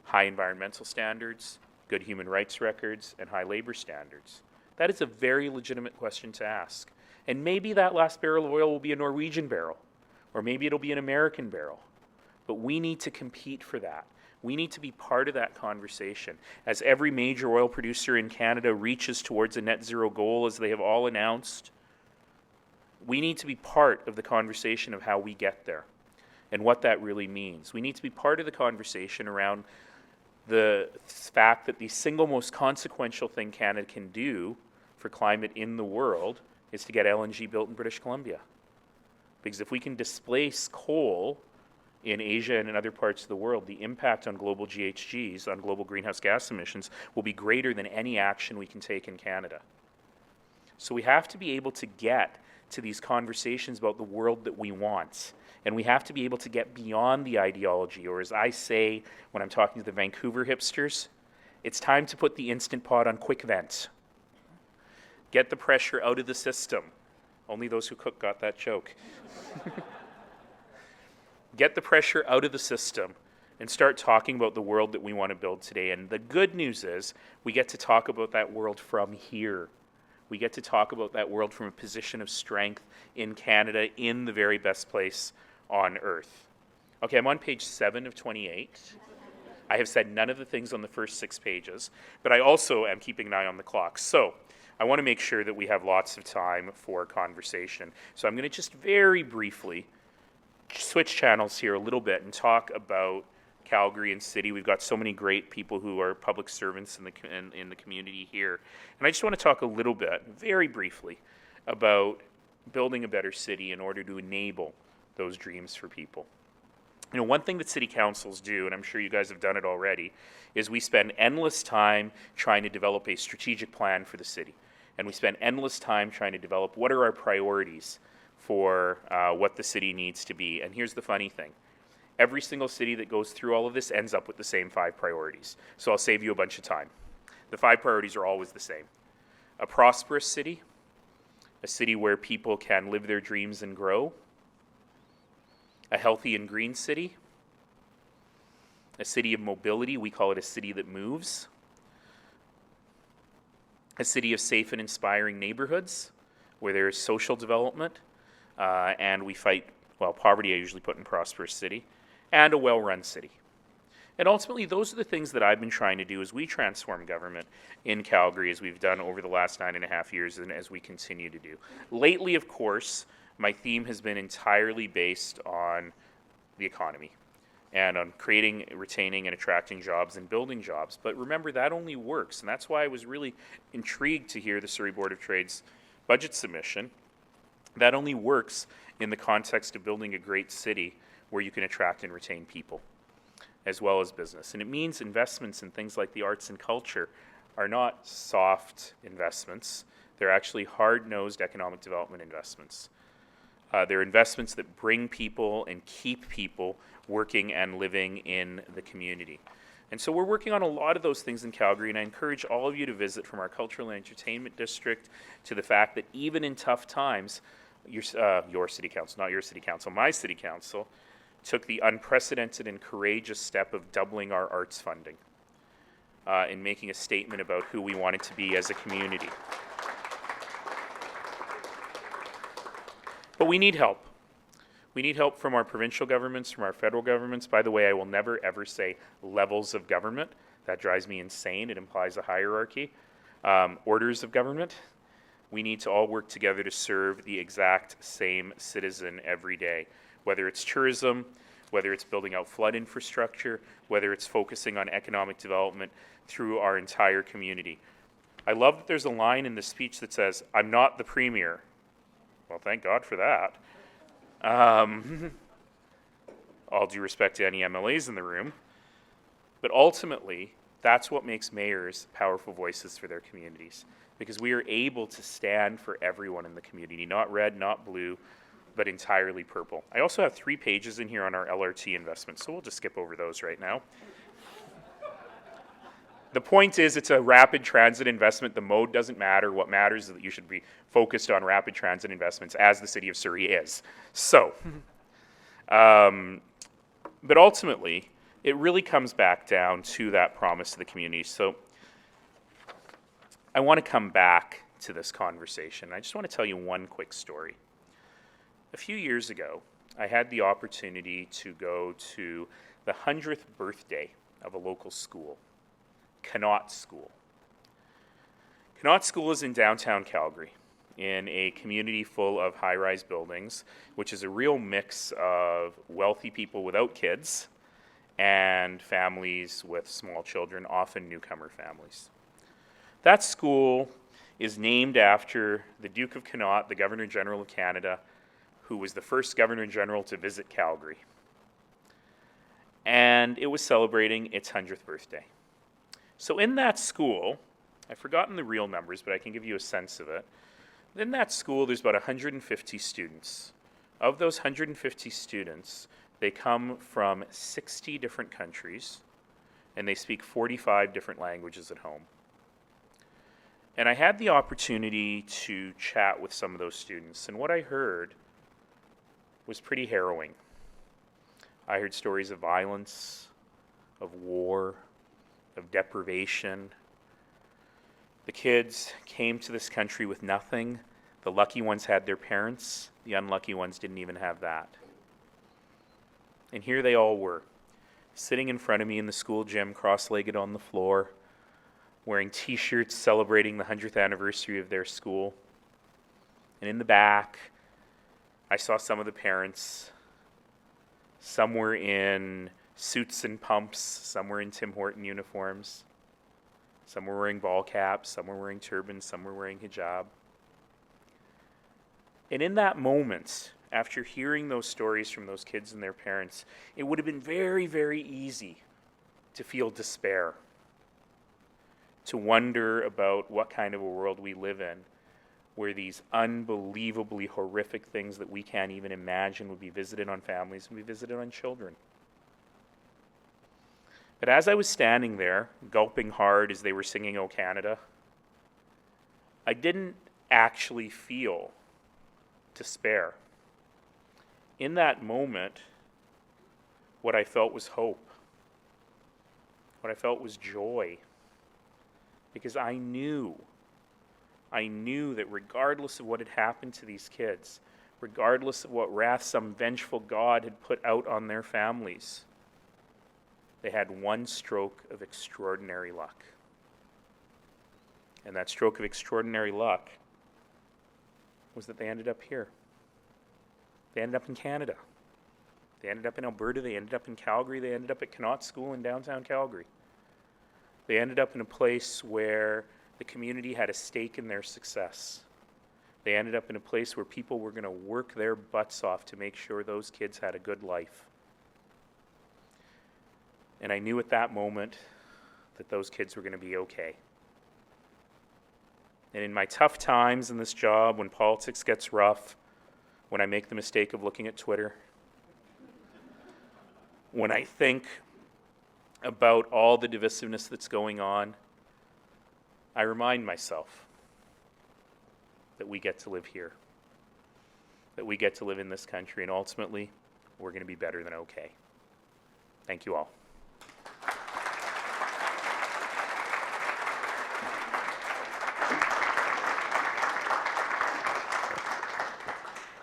high environmental standards, good human rights records, and high labor standards. That is a very legitimate question to ask. And maybe that last barrel of oil will be a Norwegian barrel, or maybe it'll be an American barrel. But we need to compete for that. We need to be part of that conversation. As every major oil producer in Canada reaches towards a net zero goal, as they have all announced, we need to be part of the conversation of how we get there and what that really means. We need to be part of the conversation around the fact that the single most consequential thing Canada can do for climate in the world is to get LNG built in British Columbia. Because if we can displace coal in Asia and in other parts of the world, the impact on global GHGs, on global greenhouse gas emissions, will be greater than any action we can take in Canada. So we have to be able to get to these conversations about the world that we want. And we have to be able to get beyond the ideology, or as I say when I'm talking to the Vancouver hipsters, it's time to put the Instant Pot on quick vent. Get the pressure out of the system. Only those who cook got that joke. Get the pressure out of the system and start talking about the world that we want to build today. And the good news is we get to talk about that world from here. We get to talk about that world from a position of strength in Canada, in the very best place on earth. Okay, I'm on page 7 of 28. I have said none of the things on the first 6 pages, but I also am keeping an eye on the clock. So I want to make sure that we have lots of time for conversation. So I'm going to just very briefly switch channels here a little bit and talk about Calgary and city. We've got so many great people who are public servants in the community here. And I just want to talk a little bit, very briefly, about building a better city in order to enable those dreams for people. You know, one thing that city councils do, and I'm sure you guys have done it already, is we spend endless time trying to develop a strategic plan for the city. And we spend endless time trying to develop what are our priorities for what the city needs to be. And here's the funny thing. Every single city that goes through all of this ends up with the same 5 priorities. So I'll save you a bunch of time. The 5 priorities are always the same. A prosperous city, a city where people can live their dreams and grow, a healthy and green city, a city of mobility, we call it a city that moves, a city of safe and inspiring neighborhoods where there is social development, and we fight, well, poverty I usually put in prosperous city, and a well-run city. And ultimately, those are the things that I've been trying to do as we transform government in Calgary, as we've done over the last 9.5 years and as we continue to do. Lately, of course, my theme has been entirely based on the economy and on creating, retaining, and attracting jobs and building jobs. But remember, that only works, and that's why I was really intrigued to hear the Surrey Board of Trade's budget submission. That only works in the context of building a great city where you can attract and retain people, as well as business. And it means investments in things like the arts and culture are not soft investments. They're actually hard-nosed economic development investments. They're investments that bring people and keep people working and living in the community. And so we're working on a lot of those things in Calgary, and I encourage all of you to visit, from our cultural and entertainment district to the fact that even in tough times, your city council, not your city council, my city council, took the unprecedented and courageous step of doubling our arts funding and making a statement about who we wanted to be as a community. But we need help. We need help from our provincial governments, from our federal governments. By the way, I will never ever say levels of government. That drives me insane. It implies a hierarchy. Orders of government. We need to all work together to serve the exact same citizen every day, whether it's tourism, whether it's building out flood infrastructure, whether it's focusing on economic development through our entire community. I love that there's a line in the speech that says, "I'm not the premier." Well, thank God for that. All due respect to any MLAs in the room. But ultimately, that's what makes mayors powerful voices for their communities, because we are able to stand for everyone in the community, not red, not blue, but entirely purple. I also have 3 pages in here on our LRT investments, so we'll just skip over those right now. The point is, it's a rapid transit investment. The mode doesn't matter. What matters is that you should be focused on rapid transit investments, as the city of Surrey is. So, but ultimately, it really comes back down to that promise to the community. So I want to come back to this conversation. I just want to tell you one quick story. A few years ago, I had the opportunity to go to the 100th birthday of a local school, Connaught School. Connaught School is in downtown Calgary, in a community full of high-rise buildings, which is a real mix of wealthy people without kids and families with small children, often newcomer families. That school is named after the Duke of Connaught, the Governor General of Canada, who was the first Governor General to visit Calgary. And it was celebrating its 100th birthday. So in that school, I've forgotten the real numbers, but I can give you a sense of it. In that school, there's about 150 students. Of those 150 students, they come from 60 different countries, and they speak 45 different languages at home. And I had the opportunity to chat with some of those students, and what I heard was pretty harrowing. I heard stories of violence, of war, of deprivation. The kids came to this country with nothing. The lucky ones had their parents. The unlucky ones didn't even have that. And here they all were, sitting in front of me in the school gym, cross-legged on the floor, wearing t-shirts celebrating the 100th anniversary of their school. And in the back, I saw some of the parents. Some were in suits and pumps, some were in Tim Horton uniforms. Some were wearing ball caps, some were wearing turbans, some were wearing hijab. And in that moment, after hearing those stories from those kids and their parents, it would have been very, very easy to feel despair, to wonder about what kind of a world we live in, where these unbelievably horrific things that we can't even imagine would be visited on families and be visited on children. But as I was standing there, gulping hard as they were singing "O Canada," I didn't actually feel despair. In that moment, what I felt was hope. What I felt was joy. Because I knew that regardless of what had happened to these kids, regardless of what wrath some vengeful God had put out on their families, they had one stroke of extraordinary luck. And that stroke of extraordinary luck was that they ended up here. They ended up in Canada. They ended up in Alberta. They ended up in Calgary. They ended up at Connaught School in downtown Calgary. They ended up in a place where the community had a stake in their success. They ended up in a place where people were going to work their butts off to make sure those kids had a good life. And I knew at that moment that those kids were going to be okay. And in my tough times in this job, when politics gets rough, when I make the mistake of looking at Twitter, when I think about all the divisiveness that's going on, I remind myself that we get to live here, that we get to live in this country, and ultimately, we're going to be better than okay. Thank you all.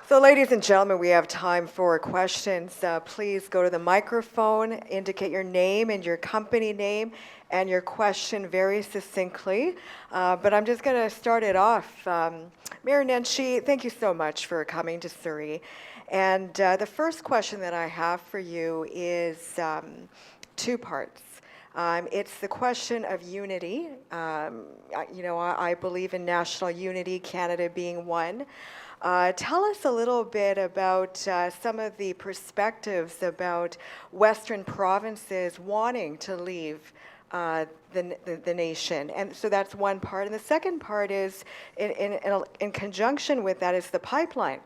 So, ladies and gentlemen, we have time for questions. Please go to the microphone, indicate your name and your company name and your question very succinctly. But I'm just going to start it off. Mayor Nenshi, thank you so much for coming to Surrey. And the first question that I have for you is two parts. It's the question of unity. I believe in national unity, Canada being one. Tell us a little bit about some of the perspectives about Western provinces wanting to leave the nation. And so that's one part. And the second part is, in conjunction with that, is the pipeline.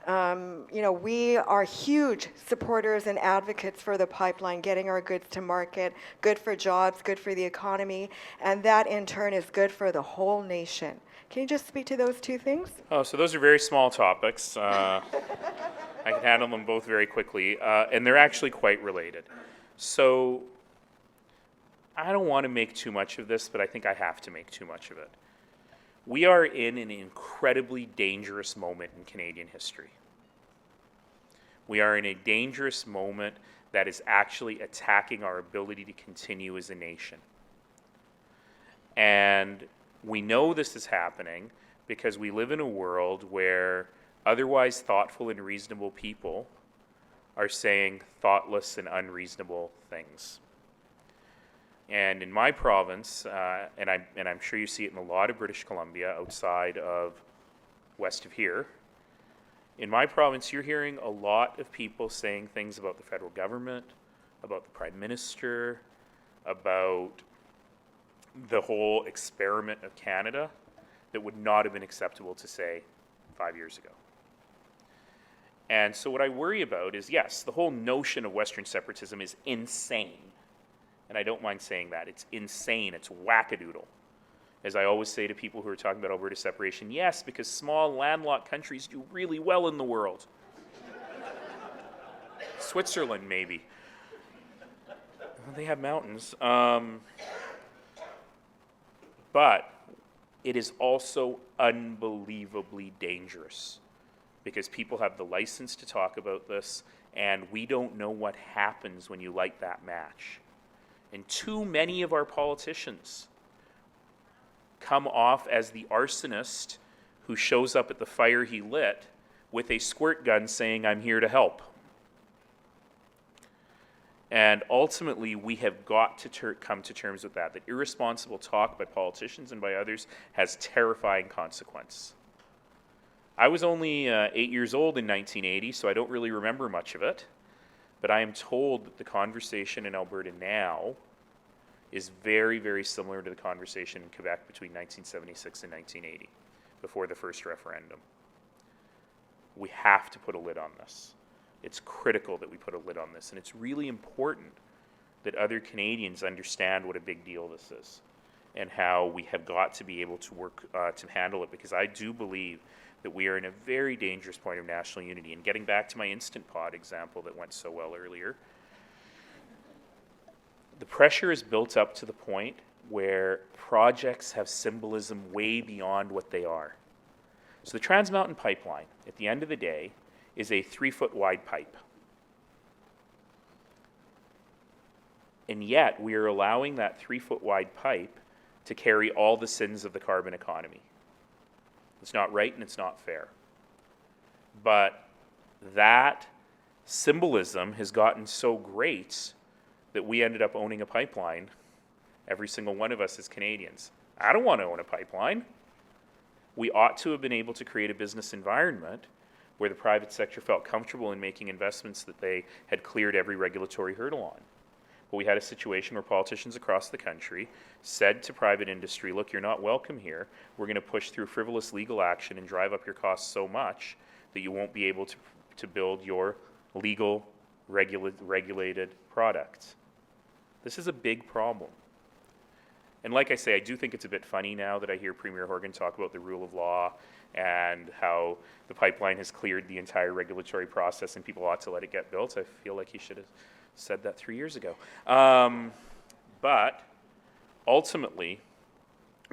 We are huge supporters and advocates for the pipeline, getting our goods to market, good for jobs, good for the economy, and that in turn is good for the whole nation. Can you just speak to those two things? Oh, so those are very small topics. I can handle them both very quickly, and they're actually quite related. So I don't want to make too much of this, but I think I have to make too much of it. We are in an incredibly dangerous moment in Canadian history. We are in a dangerous moment that is actually attacking our ability to continue as a nation. And we know this is happening because we live in a world where otherwise thoughtful and reasonable people are saying thoughtless and unreasonable things. And in my province, and I'm sure you see it in a lot of British Columbia outside of west of here, in my province you're hearing a lot of people saying things about the federal government, about the Prime Minister, about the whole experiment of Canada that would not have been acceptable to say 5 years ago. And so what I worry about is, yes, the whole notion of Western separatism is insane. And I don't mind saying that. It's insane. It's wackadoodle. As I always say to people who are talking about Alberta separation, yes, because small landlocked countries do really well in the world. Switzerland, maybe. Well, they have mountains. But it is also unbelievably dangerous because people have the license to talk about this, and we don't know what happens when you light that match. And too many of our politicians come off as the arsonist who shows up at the fire he lit with a squirt gun saying, "I'm here to help." And ultimately, we have got to come to terms with that. That irresponsible talk by politicians and by others has terrifying consequence. I was only 8 years old in 1980, so I don't really remember much of it. But I am told that the conversation in Alberta now is very, very similar to the conversation in Quebec between 1976 and 1980, before the first referendum. We have to put a lid on this. It's critical that we put a lid on this, and it's really important that other Canadians understand what a big deal this is and how we have got to be able to work to handle it, because I do believe that we are in a very dangerous point of national unity. And getting back to my Instant Pot example that went so well earlier, the pressure is built up to the point where projects have symbolism way beyond what they are. So the Trans Mountain Pipeline, at the end of the day, is a 3-foot wide pipe. And yet we are allowing that 3-foot wide pipe to carry all the sins of the carbon economy. It's not right and it's not fair. But that symbolism has gotten so great that we ended up owning a pipeline, every single one of us as Canadians. I don't want to own a pipeline. We ought to have been able to create a business environment where the private sector felt comfortable in making investments that they had cleared every regulatory hurdle on. But we had a situation where politicians across the country said to private industry, look, you're not welcome here. We're going to push through frivolous legal action and drive up your costs so much that you won't be able to build your legal, regulated product. This is a big problem. And like I say, I do think it's a bit funny now that I hear Premier Horgan talk about the rule of law and how the pipeline has cleared the entire regulatory process and people ought to let it get built. I feel like he should have said that 3 years ago. But ultimately,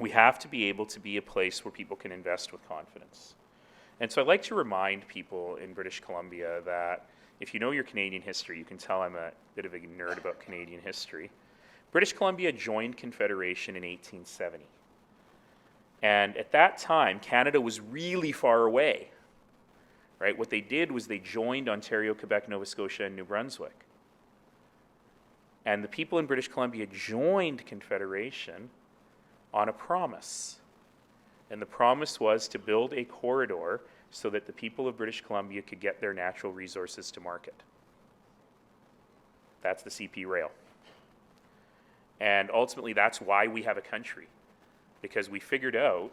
we have to be able to be a place where people can invest with confidence. And so I'd like to remind people in British Columbia that if you know your Canadian history, you can tell I'm a bit of a nerd about Canadian history. British Columbia joined Confederation in 1870. And at that time, Canada was really far away, right? What they did was they joined Ontario, Quebec, Nova Scotia, and New Brunswick. And the people in British Columbia joined Confederation on a promise. And the promise was to build a corridor so that the people of British Columbia could get their natural resources to market. That's the CP Rail. And ultimately, that's why we have a country, because we figured out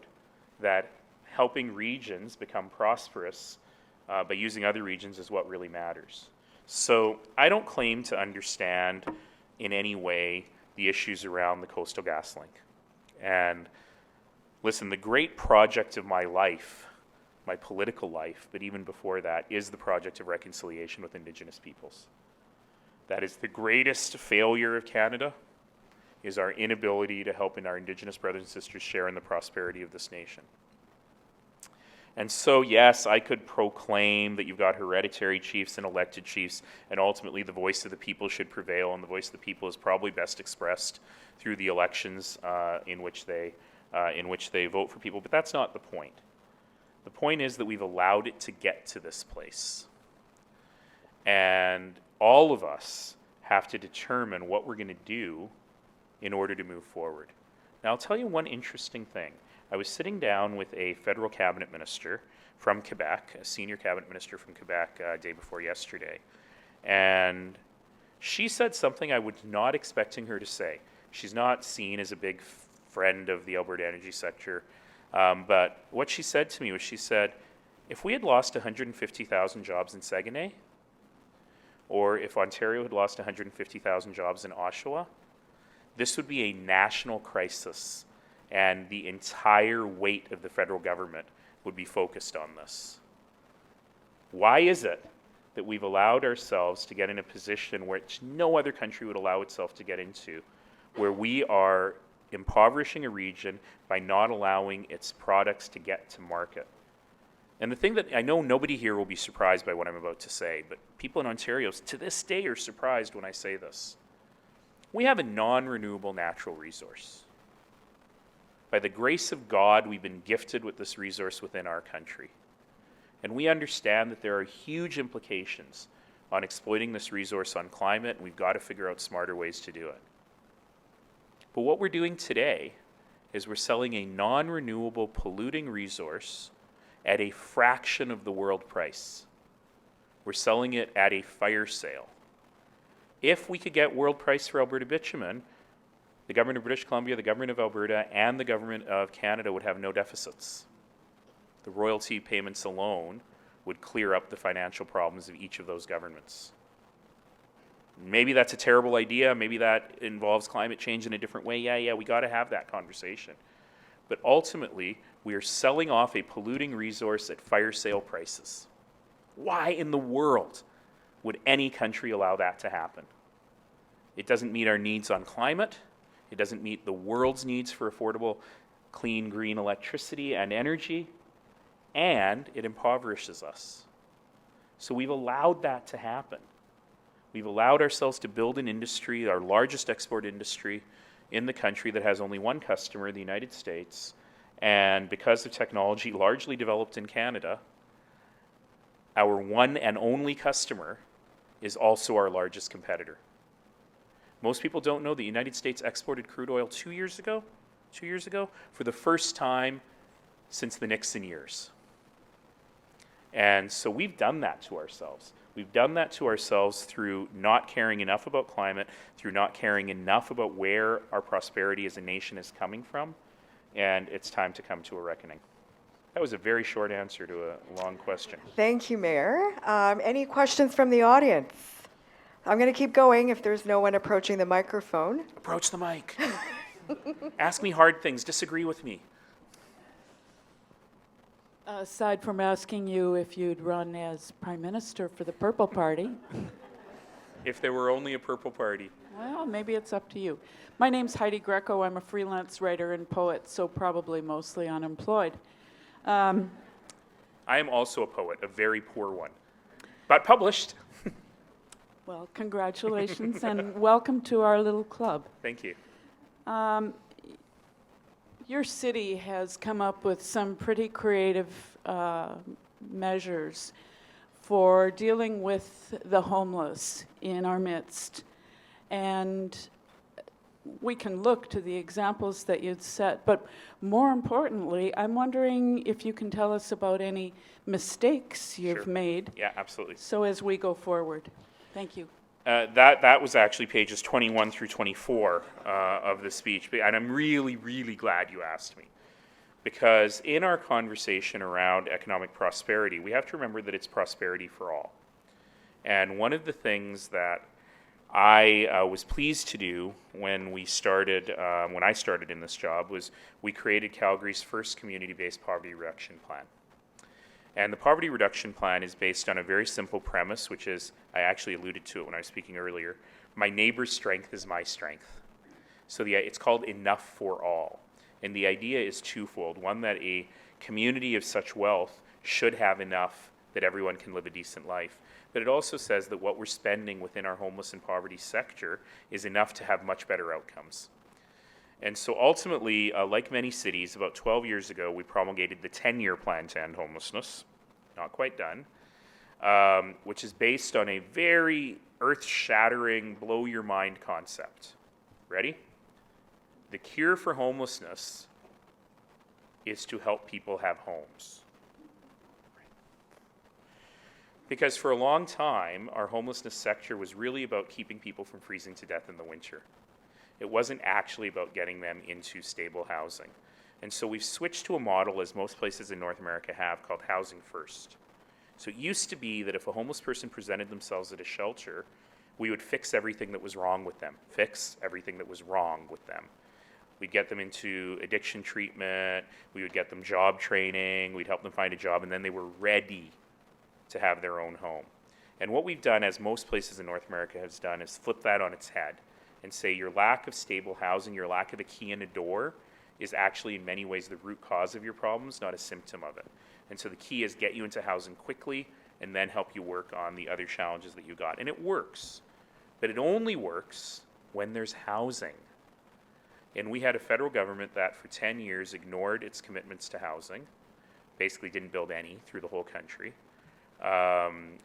that helping regions become prosperous by using other regions is what really matters. So I don't claim to understand in any way the issues around the Coastal GasLink. And listen, the great project of my life, my political life, but even before that, is the project of reconciliation with Indigenous peoples. That is the greatest failure of Canada, is our inability to help our Indigenous brothers and sisters share in the prosperity of this nation. And so, yes, I could proclaim that you've got hereditary chiefs and elected chiefs, and ultimately the voice of the people should prevail, and the voice of the people is probably best expressed through the elections in which they vote for people. But that's not the point. The point is that we've allowed it to get to this place. And all of us have to determine what we're going to do in order to move forward. Now, I'll tell you one interesting thing. I was sitting down with a federal cabinet minister from Quebec, a senior cabinet minister from Quebec, day before yesterday. And she said something I was not expecting her to say. She's not seen as a big friend of the Alberta energy sector. But what she said to me was, she said, if we had lost 150,000 jobs in Saguenay, or if Ontario had lost 150,000 jobs in Oshawa, this would be a national crisis, and the entire weight of the federal government would be focused on this. Why is it that we've allowed ourselves to get in a position which no other country would allow itself to get into, where we are impoverishing a region by not allowing its products to get to market? And the thing that I know nobody here will be surprised by what I'm about to say, but people in Ontario to this day are surprised when I say this. We have a non-renewable natural resource. By the grace of God, we've been gifted with this resource within our country. And we understand that there are huge implications on exploiting this resource on climate, and we've got to figure out smarter ways to do it. But what we're doing today is we're selling a non-renewable polluting resource at a fraction of the world price. We're selling it at a fire sale. If we could get world price for Alberta bitumen, the government of British Columbia, the government of Alberta, and the government of Canada would have no deficits. The royalty payments alone would clear up the financial problems of each of those governments. Maybe that's a terrible idea. Maybe that involves climate change in a different way. Yeah, we got to have that conversation. But ultimately, we are selling off a polluting resource at fire sale prices. Why in the world would any country allow that to happen? It doesn't meet our needs on climate. It doesn't meet the world's needs for affordable, clean, green electricity and energy, and it impoverishes us. So we've allowed that to happen. We've allowed ourselves to build an industry, our largest export industry in the country, that has only one customer, the United States, and because of technology largely developed in Canada, our one and only customer is also our largest competitor. Most people don't know the United States exported crude oil 2 years ago, for the first time since the Nixon years. And so we've done that to ourselves. We've done that to ourselves through not caring enough about climate, through not caring enough about where our prosperity as a nation is coming from, and it's time to come to a reckoning. That was a very short answer to a long question. Thank you, Mayor. Any questions from the audience? I'm going to keep going if there's no one approaching the microphone. Approach the mic. Ask me hard things. Disagree with me. Aside from asking you if you'd run as Prime Minister for the Purple Party. If there were only a purple party. Well, maybe it's up to you. My name's Heidi Greco. I'm a freelance writer and poet, so probably mostly unemployed. I am also a poet, a very poor one, but published. Well, congratulations and welcome to our little club. Thank you. Your city has come up with some pretty creative measures for dealing with the homeless in our midst. And we can look to the examples that you'd set, but more importantly, I'm wondering if you can tell us about any mistakes you've Sure. made Yeah, absolutely. so as we go forward. Thank you. That was actually pages 21 through 24 of the speech, and I'm really, really glad you asked me. Because in our conversation around economic prosperity, we have to remember that it's prosperity for all. And one of the things that I was pleased to do when I started in this job, was we created Calgary's first community-based poverty reduction plan. And the poverty reduction plan is based on a very simple premise, which is, I actually alluded to it when I was speaking earlier, my neighbor's strength is my strength. So it's called Enough for All. And the idea is twofold. One, that a community of such wealth should have enough that everyone can live a decent life. But it also says that what we're spending within our homeless and poverty sector is enough to have much better outcomes. And so ultimately, like many cities, about 12 years ago, we promulgated the 10-year plan to end homelessness. Not quite done. Which is based on a very earth-shattering, blow-your-mind concept. Ready? The cure for homelessness is to help people have homes. Because for a long time, our homelessness sector was really about keeping people from freezing to death in the winter. It wasn't actually about getting them into stable housing. And so we've switched to a model, as most places in North America have, called housing first. So it used to be that if a homeless person presented themselves at a shelter, we would fix everything that was wrong with them. Fix everything that was wrong with them. We'd get them into addiction treatment, we would get them job training, we'd help them find a job, and then they were ready to have their own home. And what we've done, as most places in North America has done, is flip that on its head and say your lack of stable housing, your lack of a key in a door, is actually in many ways the root cause of your problems, not a symptom of it. And so the key is get you into housing quickly and then help you work on the other challenges that you got. And it works, but it only works when there's housing. And we had a federal government that for 10 years ignored its commitments to housing, basically didn't build any through the whole country,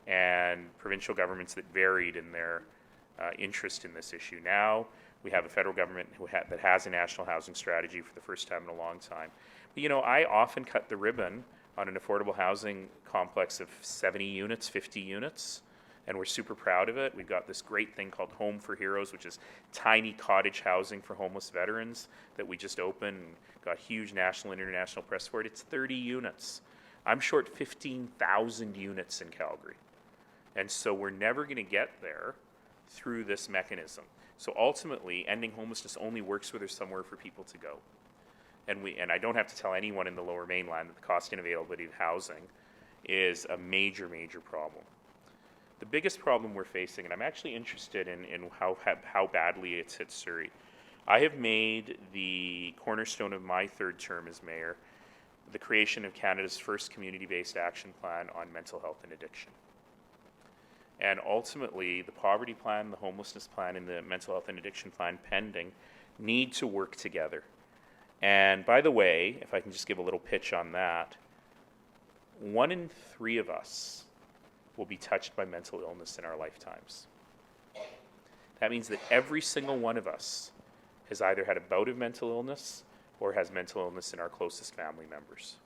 and provincial governments that varied in their interest in this issue. Now we have a federal government that has a national housing strategy for the first time in a long time. But, I often cut the ribbon on an affordable housing complex of 70 units, 50 units, and we're super proud of it. We've got this great thing called Home for Heroes, which is tiny cottage housing for homeless veterans that we just opened and got huge national and international press for it. It's 30 units. I'm short 15,000 units in Calgary. And so we're never going to get there through this mechanism. So ultimately, ending homelessness only works where there's somewhere for people to go. And I don't have to tell anyone in the Lower Mainland that the cost and availability of housing is a major, major problem. The biggest problem we're facing, and I'm actually interested in how badly it's hit Surrey. I have made the cornerstone of my third term as mayor the creation of Canada's first community-based action plan on mental health and addiction. And ultimately, the poverty plan, the homelessness plan, and the mental health and addiction plan pending need to work together. And by the way, if I can just give a little pitch on that, 1 in 3 of us will be touched by mental illness in our lifetimes. That means that every single one of us has either had a bout of mental illness or has mental illness in our closest family members.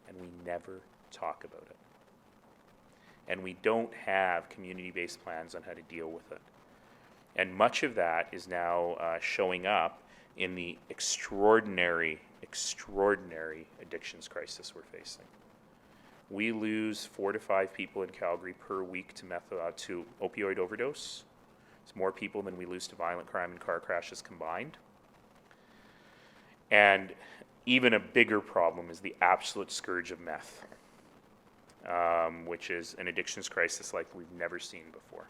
And we never talk about it. And we don't have community-based plans on how to deal with it. And much of that is now showing up in the extraordinary addictions crisis we're facing. We lose 4 to 5 people in Calgary per week to opioid overdose. It's more people than we lose to violent crime and car crashes combined. And even a bigger problem is the absolute scourge of meth, which is an addictions crisis like we've never seen before.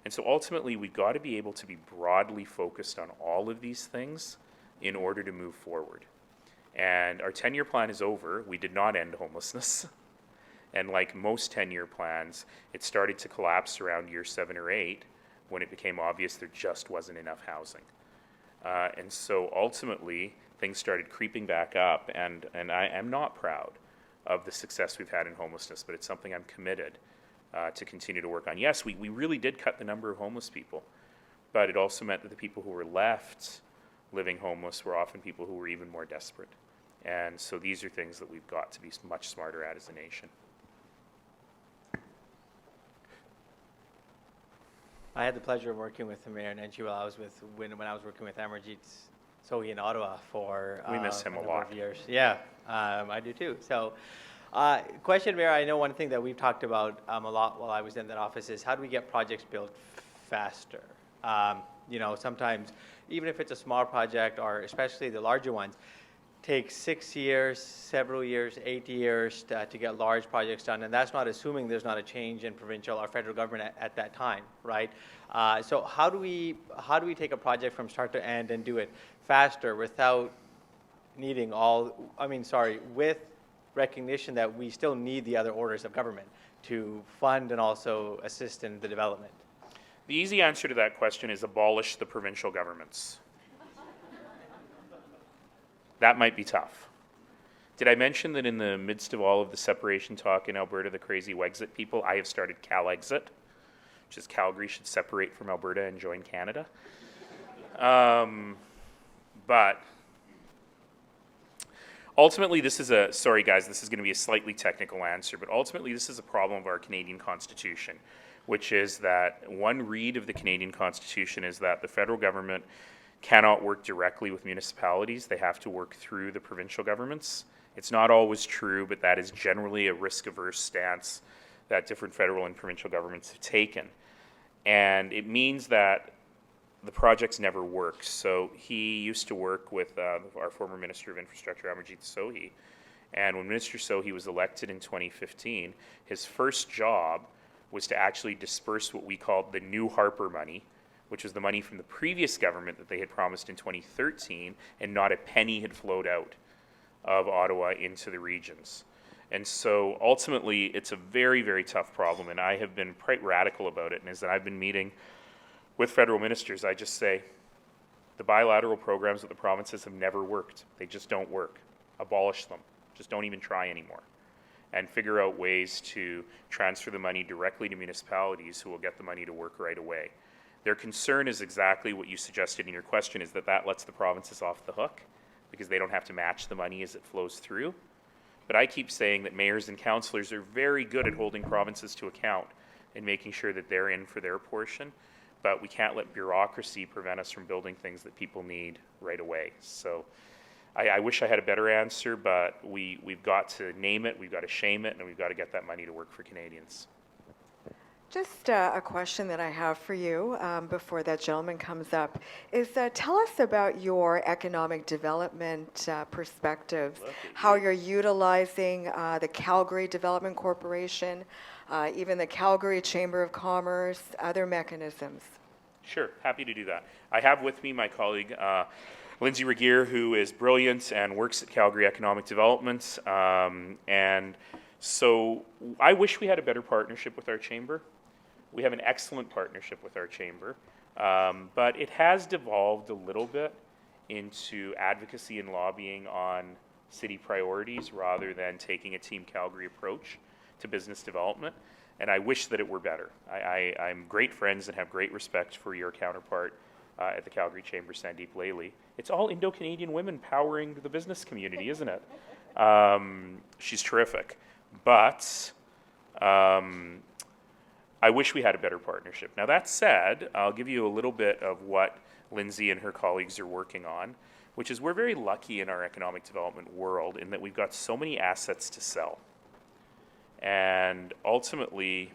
And so ultimately, we've got to be able to be broadly focused on all of these things in order to move forward. And our 10-year plan is over. We did not end homelessness. And like most 10-year plans, it started to collapse around year 7 or 8 when it became obvious there just wasn't enough housing. And so ultimately, things started creeping back up, and I am not proud of the success we've had in homelessness, but it's something I'm committed to continue to work on. Yes, we really did cut the number of homeless people, but it also meant that the people who were left living homeless were often people who were even more desperate. And so these are things that we've got to be much smarter at as a nation. I had the pleasure of working with Mayor Nenshi when I was working with Amarjeet Sohi in Ottawa for We miss him a number lot. of years. Yeah, I do too. So, question, Mayor, I know one thing that we've talked about a lot while I was in that office is how do we get projects built faster? Sometimes, even if it's a small project or especially the larger ones, takes 6 years, several years, 8 years to get large projects done, and that's not assuming there's not a change in provincial or federal government at that time, right? So how do we take a project from start to end and do it faster without needing with recognition that we still need the other orders of government to fund and also assist in the development? The easy answer to that question is abolish the provincial governments. That might be tough. Did I mention that in the midst of all of the separation talk in Alberta, the crazy Wexit people, I have started CalExit, which is Calgary should separate from Alberta and join Canada. But ultimately, sorry guys, this is going to be a slightly technical answer, but ultimately this is a problem of our Canadian Constitution, which is that one read of the Canadian Constitution is that the federal government cannot work directly with municipalities. They have to work through the provincial governments. It's not always true, but that is generally a risk-averse stance that different federal and provincial governments have taken. And it means that the projects never work. So he used to work with our former Minister of Infrastructure, Amarjeet Sohi. And when Minister Sohi was elected in 2015, his first job was to actually disperse what we called the New Harper money, which was the money from the previous government that they had promised in 2013, and not a penny had flowed out of Ottawa into the regions. And so ultimately, it's a very, very tough problem, and I have been quite radical about it. And as I've been meeting with federal ministers, I just say, the bilateral programs with the provinces have never worked. They just don't work. Abolish them. Just don't even try anymore. And figure out ways to transfer the money directly to municipalities who will get the money to work right away. Their concern is exactly what you suggested in your question, is that lets the provinces off the hook because they don't have to match the money as it flows through. But I keep saying that mayors and councillors are very good at holding provinces to account and making sure that they're in for their portion, but we can't let bureaucracy prevent us from building things that people need right away. So I wish I had a better answer, but we've got to name it, we've got to shame it, and we've got to get that money to work for Canadians. Just a question that I have for you before that gentleman comes up is tell us about your economic development perspectives, how you're utilizing the Calgary Development Corporation, even the Calgary Chamber of Commerce, other mechanisms. Sure, happy to do that. I have with me my colleague, Lindsay Regier, who is brilliant and works at Calgary Economic Development. And so I wish we had a better partnership with our chamber. We have an excellent partnership with our chamber, but it has devolved a little bit into advocacy and lobbying on city priorities rather than taking a Team Calgary approach to business development. And I wish that it were better. I'm great friends and have great respect for your counterpart at the Calgary Chamber, Sandeep Laley. It's all Indo-Canadian women powering the business community, isn't it? She's terrific. But I wish we had a better partnership. Now that said, I'll give you a little bit of what Lindsay and her colleagues are working on, which is we're very lucky in our economic development world in that we've got so many assets to sell. And ultimately,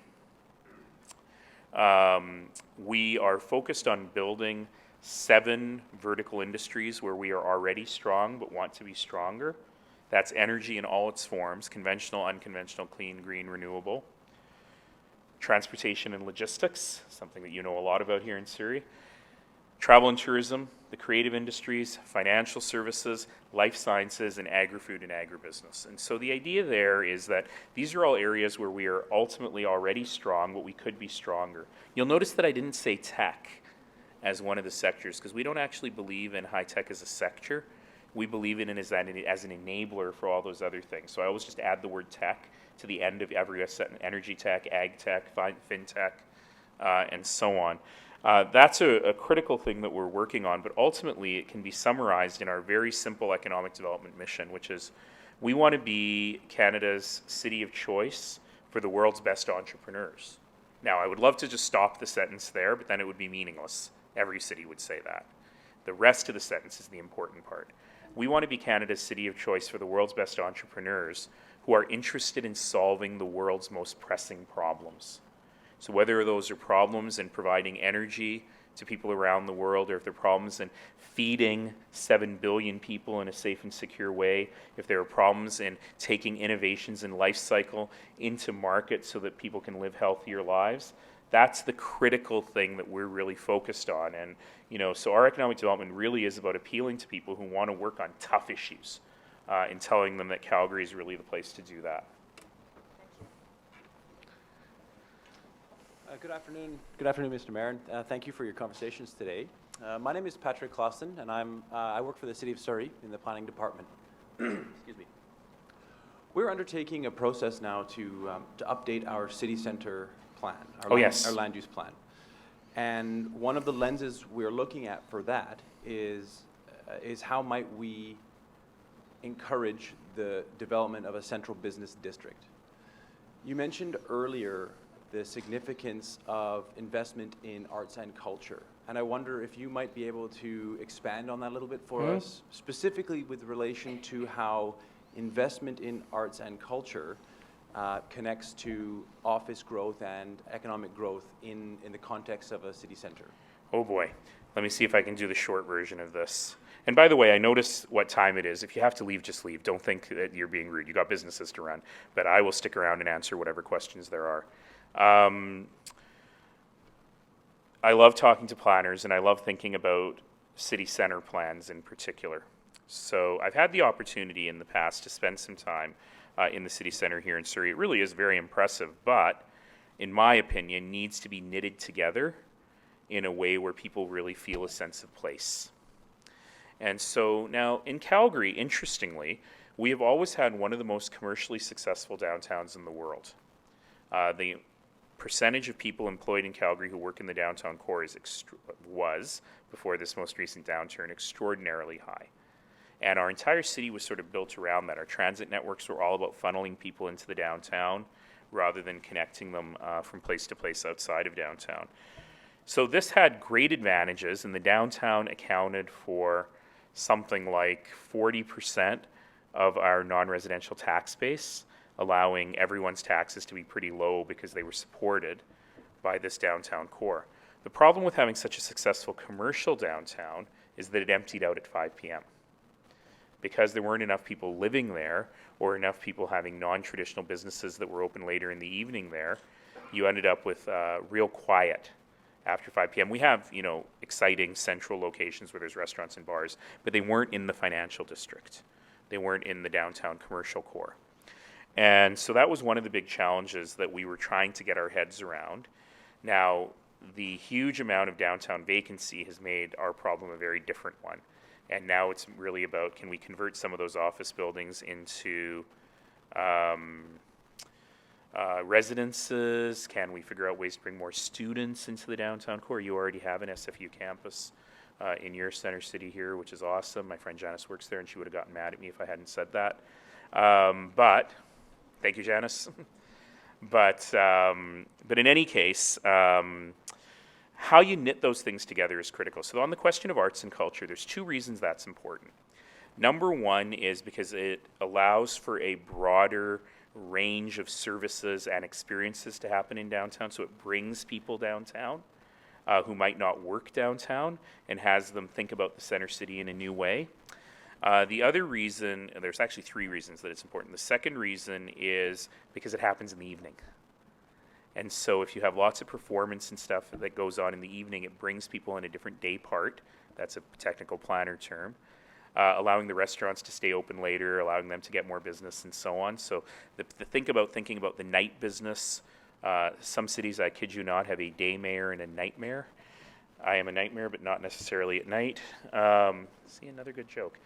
we are focused on building 7 vertical industries where we are already strong but want to be stronger. That's energy in all its forms, conventional, unconventional, clean, green, renewable. Transportation and logistics, something that you know a lot about here in Surrey. travel and tourism, the creative industries, financial services, life sciences, and agri-food and agribusiness. And so the idea there is that these are all areas where we are ultimately already strong, but we could be stronger. You'll notice that I didn't say tech as one of the sectors, because we don't actually believe in high tech as a sector. We believe in it as an enabler for all those other things. So I always just add the word tech to the end of every energy tech, ag tech, fintech, and so on. That's a critical thing that we're working on, but ultimately it can be summarized in our very simple economic development mission, which is we want to be Canada's city of choice for the world's best entrepreneurs. Now, I would love to just stop the sentence there, but then it would be meaningless. Every city would say that. The rest of the sentence is the important part. We want to be Canada's city of choice for the world's best entrepreneurs who are interested in solving the world's most pressing problems. So whether those are problems in providing energy to people around the world, or if they're problems in feeding 7 billion people in a safe and secure way, if there are problems in taking innovations in life cycle into market so that people can live healthier lives, that's the critical thing that we're really focused on. And so our economic development really is about appealing to people who want to work on tough issues and telling them that Calgary is really the place to do that. Good afternoon, Mr. Mayor. Thank you for your conversations today. My name is Patrick Clausen, and I work for the City of Surrey in the Planning Department. Excuse me. We're undertaking a process now to update our city centre plan, our land use plan. And one of the lenses we're looking at for that is how might we encourage the development of a central business district. You mentioned earlier the significance of investment in arts and culture. And I wonder if you might be able to expand on that a little bit for us, specifically with relation to how investment in arts and culture connects to office growth and economic growth in the context of a city center. Oh boy, let me see if I can do the short version of this. And by the way, I notice what time it is. If you have to leave, just leave. Don't think that you're being rude. You got businesses to run. But I will stick around and answer whatever questions there are. I love talking to planners, and I love thinking about city center plans in particular. So I've had the opportunity in the past to spend some time in the city center here in Surrey. It really is very impressive, but in my opinion, needs to be knitted together in a way where people really feel a sense of place. And so now in Calgary, interestingly, we have always had one of the most commercially successful downtowns in the world. The percentage of people employed in Calgary who work in the downtown core was, before this most recent downturn, extraordinarily high. And our entire city was sort of built around that. Our transit networks were all about funneling people into the downtown rather than connecting them from place to place outside of downtown. So this had great advantages, and the downtown accounted for something like 40% of our non-residential tax base, allowing everyone's taxes to be pretty low because they were supported by this downtown core. The problem with having such a successful commercial downtown is that it emptied out at 5 p.m. Because there weren't enough people living there or enough people having non-traditional businesses that were open later in the evening there, you ended up with real quiet after 5 p.m. We have, exciting central locations where there's restaurants and bars, but they weren't in the financial district. They weren't in the downtown commercial core. And so that was one of the big challenges that we were trying to get our heads around. Now, the huge amount of downtown vacancy has made our problem a very different one. And now it's really about, can we convert some of those office buildings into residences? Can we figure out ways to bring more students into the downtown core? You already have an SFU campus in your center city here, which is awesome. My friend Janice works there, and she would have gotten mad at me if I hadn't said that. But thank you, Janice. But in any case, how you knit those things together is critical. So on the question of arts and culture, there's two reasons that's important. Number one is because it allows for a broader range of services and experiences to happen in downtown, so it brings people downtown who might not work downtown and has them think about the center city in a new way. The other reason, and there's actually three reasons that it's important. The second reason is because it happens in the evening. And so if you have lots of performance and stuff that goes on in the evening, it brings people in a different day part. That's a technical planner term. Allowing the restaurants to stay open later, allowing them to get more business and so on. So thinking about the night business, some cities, I kid you not, have a day mayor and a night mayor. I am a nightmare, but not necessarily at night. See, another good joke.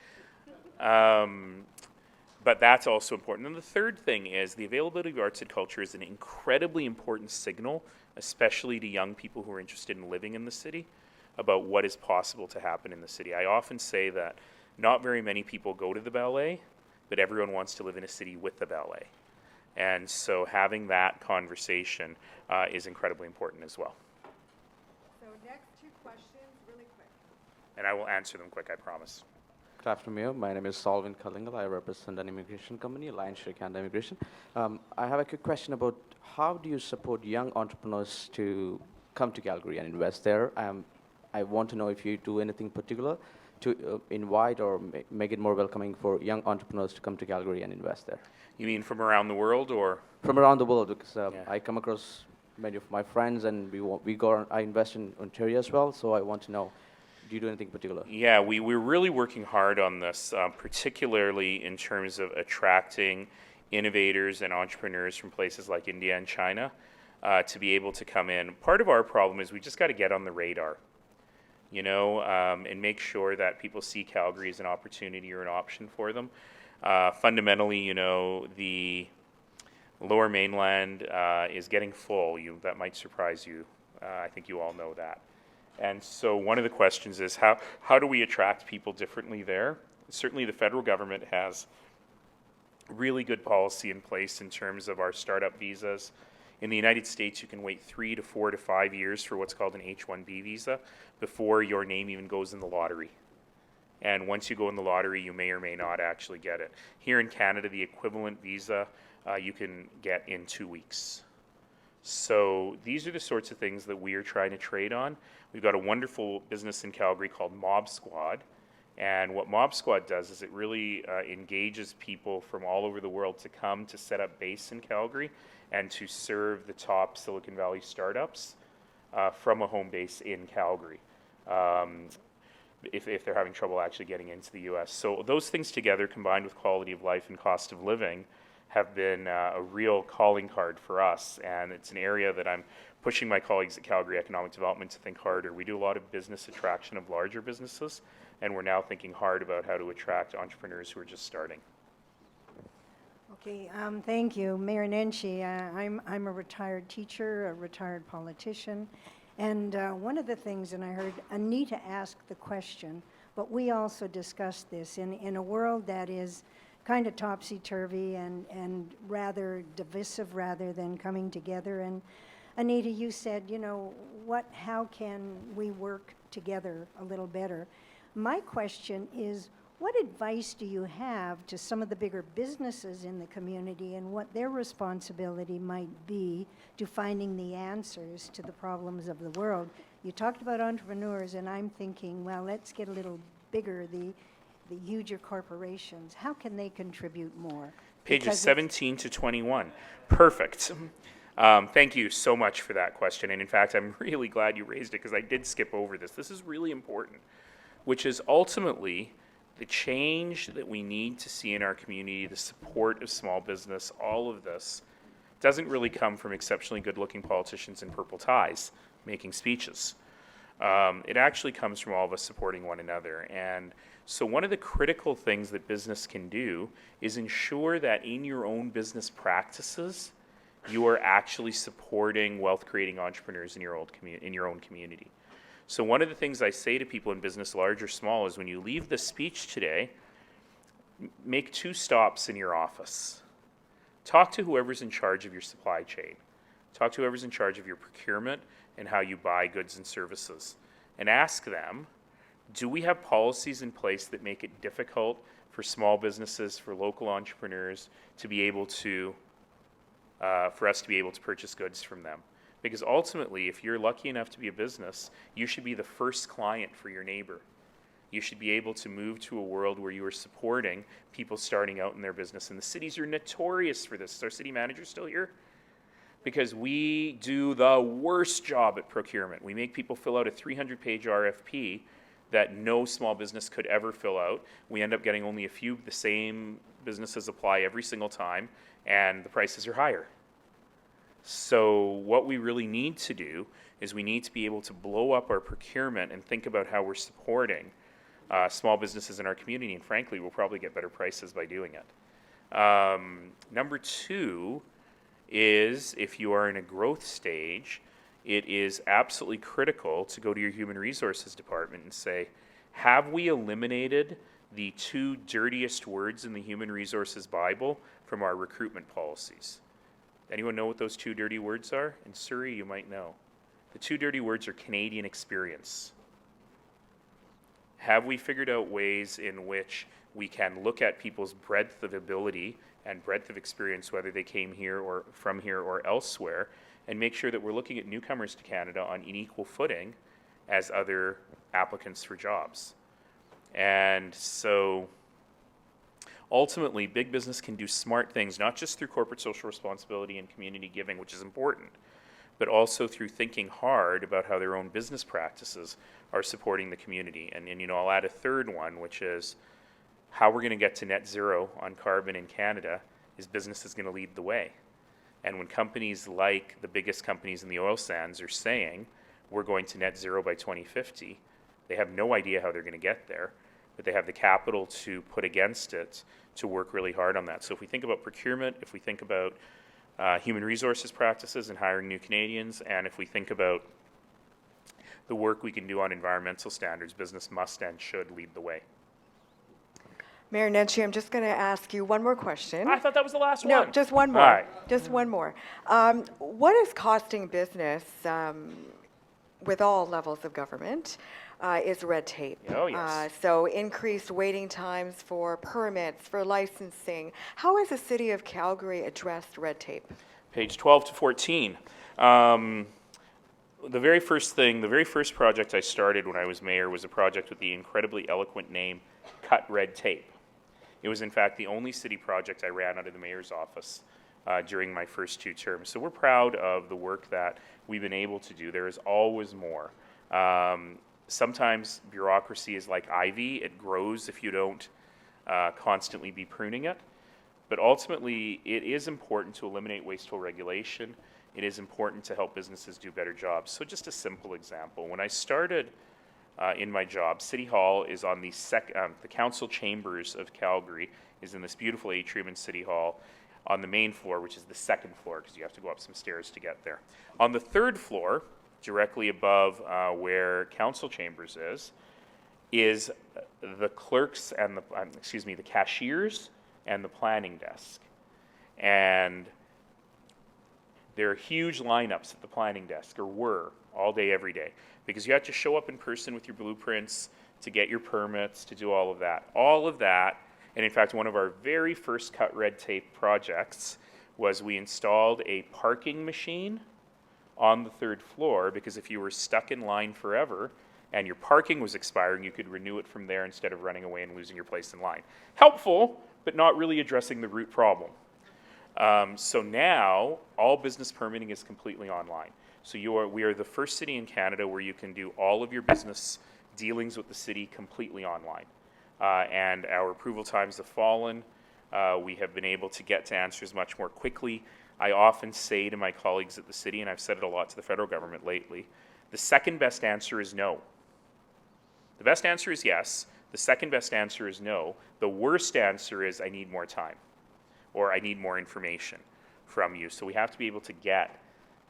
But that's also important. And the third thing is the availability of arts and culture is an incredibly important signal, especially to young people who are interested in living in the city, about what is possible to happen in the city. I often say that not very many people go to the ballet, but everyone wants to live in a city with the ballet. And so having that conversation is incredibly important as well. So next two questions, really quick. And I will answer them quick, I promise. Good afternoon, Mayor. My name is Solvin Kalingal. I represent an immigration company, Alliance Share Canada Immigration. I have a quick question about how do you support young entrepreneurs to come to Calgary and invest there? I want to know if you do anything particular to invite or make it more welcoming for young entrepreneurs to come to Calgary and invest there. You mean from around the world, or? From around the world, because Yeah. I come across many of my friends, and I invest in Ontario as well, so I want to know, do you do anything particular? Yeah, we're really working hard on this, particularly in terms of attracting innovators and entrepreneurs from places like India and China to be able to come in. Part of our problem is we just got to get on the radar, and make sure that people see Calgary as an opportunity or an option for them. Fundamentally, the Lower Mainland is getting full. That might surprise you. I think you all know that. And so one of the questions is how do we attract people differently there? Certainly the federal government has really good policy in place in terms of our startup visas. In the United States, you can wait 3 to 4 to 5 years for what's called an H-1B visa before your name even goes in the lottery. And once you go in the lottery, you may or may not actually get it. Here in Canada, the equivalent visa you can get in 2 weeks. So these are the sorts of things that we are trying to trade on. We've got a wonderful business in Calgary called Mob Squad. And what Mob Squad does is it really engages people from all over the world to come to set up base in Calgary and to serve the top Silicon Valley startups from a home base in Calgary. If they're having trouble actually getting into the US. So those things together, combined with quality of life and cost of living, have been a real calling card for us, and it's an area that I'm pushing my colleagues at Calgary Economic Development to think harder. We do a lot of business attraction of larger businesses, and we're now thinking hard about how to attract entrepreneurs who are just starting. Okay, thank you. Mayor Nenshi, I'm a retired teacher, a retired politician, and one of the things, and I heard Anita ask the question, but we also discussed this, in a world that is kind of topsy-turvy and rather divisive rather than coming together. And Anita, you said, how can we work together a little better? My question is, what advice do you have to some of the bigger businesses in the community and what their responsibility might be to finding the answers to the problems of the world? You talked about entrepreneurs, and I'm thinking, well, let's get a little bigger, the huger corporations. How can they contribute more? Pages 17 to 21. Perfect. Thank you so much for that question. And in fact, I'm really glad you raised it because I did skip over this. This is really important, which is ultimately the change that we need to see in our community, the support of small business, all of this doesn't really come from exceptionally good-looking politicians in purple ties making speeches. It actually comes from all of us supporting one another. And so one of the critical things that business can do is ensure that in your own business practices, you are actually supporting wealth-creating entrepreneurs in your own community. So one of the things I say to people in business, large or small, is when you leave the speech today, make 2 stops in your office. Talk to whoever's in charge of your supply chain. Talk to whoever's in charge of your procurement and how you buy goods and services. And ask them, do we have policies in place that make it difficult for small businesses, for local entrepreneurs to be able to, for us to be able to purchase goods from them? Because ultimately, if you're lucky enough to be a business, you should be the first client for your neighbor. You should be able to move to a world where you are supporting people starting out in their business. And the cities are notorious for this. Is our city manager still here? because we do the worst job at procurement. We make people fill out a 300-page RFP that no small business could ever fill out. We end up getting only a few, the same businesses apply every single time, and the prices are higher. So what we really need to do is we need to be able to blow up our procurement and think about how we're supporting small businesses in our community, and frankly, we'll probably get better prices by doing it. Number two is, if you are in a growth stage, it is absolutely critical to go to your human resources department and say, have we eliminated the two dirtiest words in the human resources Bible from our recruitment policies? Anyone know what those two dirty words are? In Surrey, you might know. The two dirty words are Canadian experience. Have we figured out ways in which we can look at people's breadth of ability and breadth of experience, whether they came here or from here or elsewhere, and make sure that we're looking at newcomers to Canada on an equal footing as other applicants for jobs? And so ultimately, big business can do smart things, not just through corporate social responsibility and community giving, which is important, but also through thinking hard about how their own business practices are supporting the community. And you know, I'll add a third one, which is how we're going to get to net zero on carbon in Canada is business is going to lead the way. And when companies like the biggest companies in the oil sands are saying we're going to net zero by 2050, they have no idea how they're going to get there, but they have the capital to put against it to work really hard on that. So if we think about procurement, if we think about human resources practices and hiring new Canadians, and if we think about the work we can do on environmental standards, business must and should lead the way. Mayor Nenshi, I'm just going to ask you one more question. I thought that was the last No, one. just one more. All right. Just one more. What is costing business with all levels of government is red tape. Oh, yes. So increased waiting times for permits, for licensing. How has the City of Calgary addressed red tape? Page 12 to 14. The very first project I started when I was mayor was a project with the incredibly eloquent name, Cut Red Tape. It was in fact the only city project I ran out of the mayor's office during my first 2 terms. So we're proud of the work that we've been able to do. There is always more. Sometimes bureaucracy is like ivy. It grows if you don't constantly be pruning it. But ultimately, it is important to eliminate wasteful regulation. It is important to help businesses do better jobs. So just a simple example. When I started in my job, City Hall is on the council chambers of Calgary is in this beautiful atrium in City Hall on the main floor, which is the second floor, because you have to go up some stairs to get there. On the third floor, directly above where council chambers is the clerks and the cashiers and the planning desk. And there are huge lineups at the planning desk, or were, all day, every day, because you had to show up in person with your blueprints to get your permits, to do all of that. All of that, and in fact, one of our very first Cut Red Tape projects was we installed a parking machine on the third floor, because if you were stuck in line forever and your parking was expiring, you could renew it from there instead of running away and losing your place in line. Helpful, but not really addressing the root problem. So now, all business permitting is completely online. So we are the first city in Canada where you can do all of your business dealings with the city completely online. And our approval times have fallen. We have been able to get to answers much more quickly. I often say to my colleagues at the city, and I've said it a lot to the federal government lately, the second best answer is no. The best answer is yes. The second best answer is no. The worst answer is I need more time, or I need more information from you. So we have to be able to get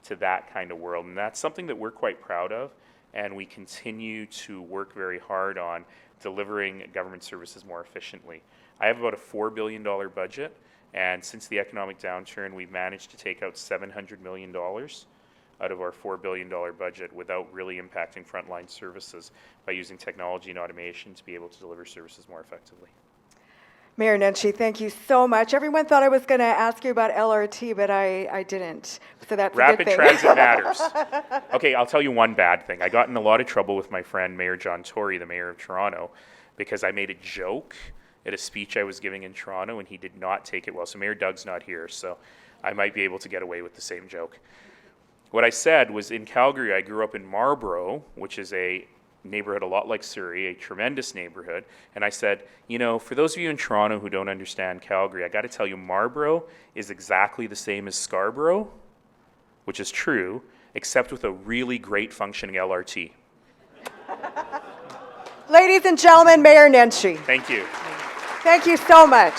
to that kind of world. And that's something that we're quite proud of. And we continue to work very hard on delivering government services more efficiently. I have about a $4 billion budget. And since the economic downturn, we've managed to take out $700 million out of our $4 billion budget without really impacting frontline services by using technology and automation to be able to deliver services more effectively. Mayor Nenshi, thank you so much. Everyone thought I was going to ask you about LRT, but I didn't. So that's Rapid a good thing. transit matters. Okay, I'll tell you one bad thing. I got in a lot of trouble with my friend Mayor John Tory, the mayor of Toronto, because I made a joke at a speech I was giving in Toronto, and he did not take it well. So Mayor Doug's not here. So I might be able to get away with the same joke. What I said was, in Calgary, I grew up in Marlborough, which is a neighborhood a lot like Surrey, a tremendous neighborhood. And I said, you know, for those of you in Toronto who don't understand Calgary, I got to tell you, Marlborough is exactly the same as Scarborough, which is true, except with a really great functioning LRT. Ladies and gentlemen, Mayor Nenshi. Thank you. Thank you so much.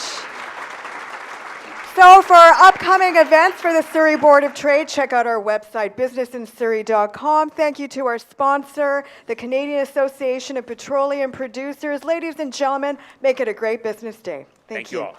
So for upcoming events for the Surrey Board of Trade, check out our website, businessinsurrey.com. Thank you to our sponsor, the Canadian Association of Petroleum Producers. Ladies and gentlemen, make it a great business day. Thank you all.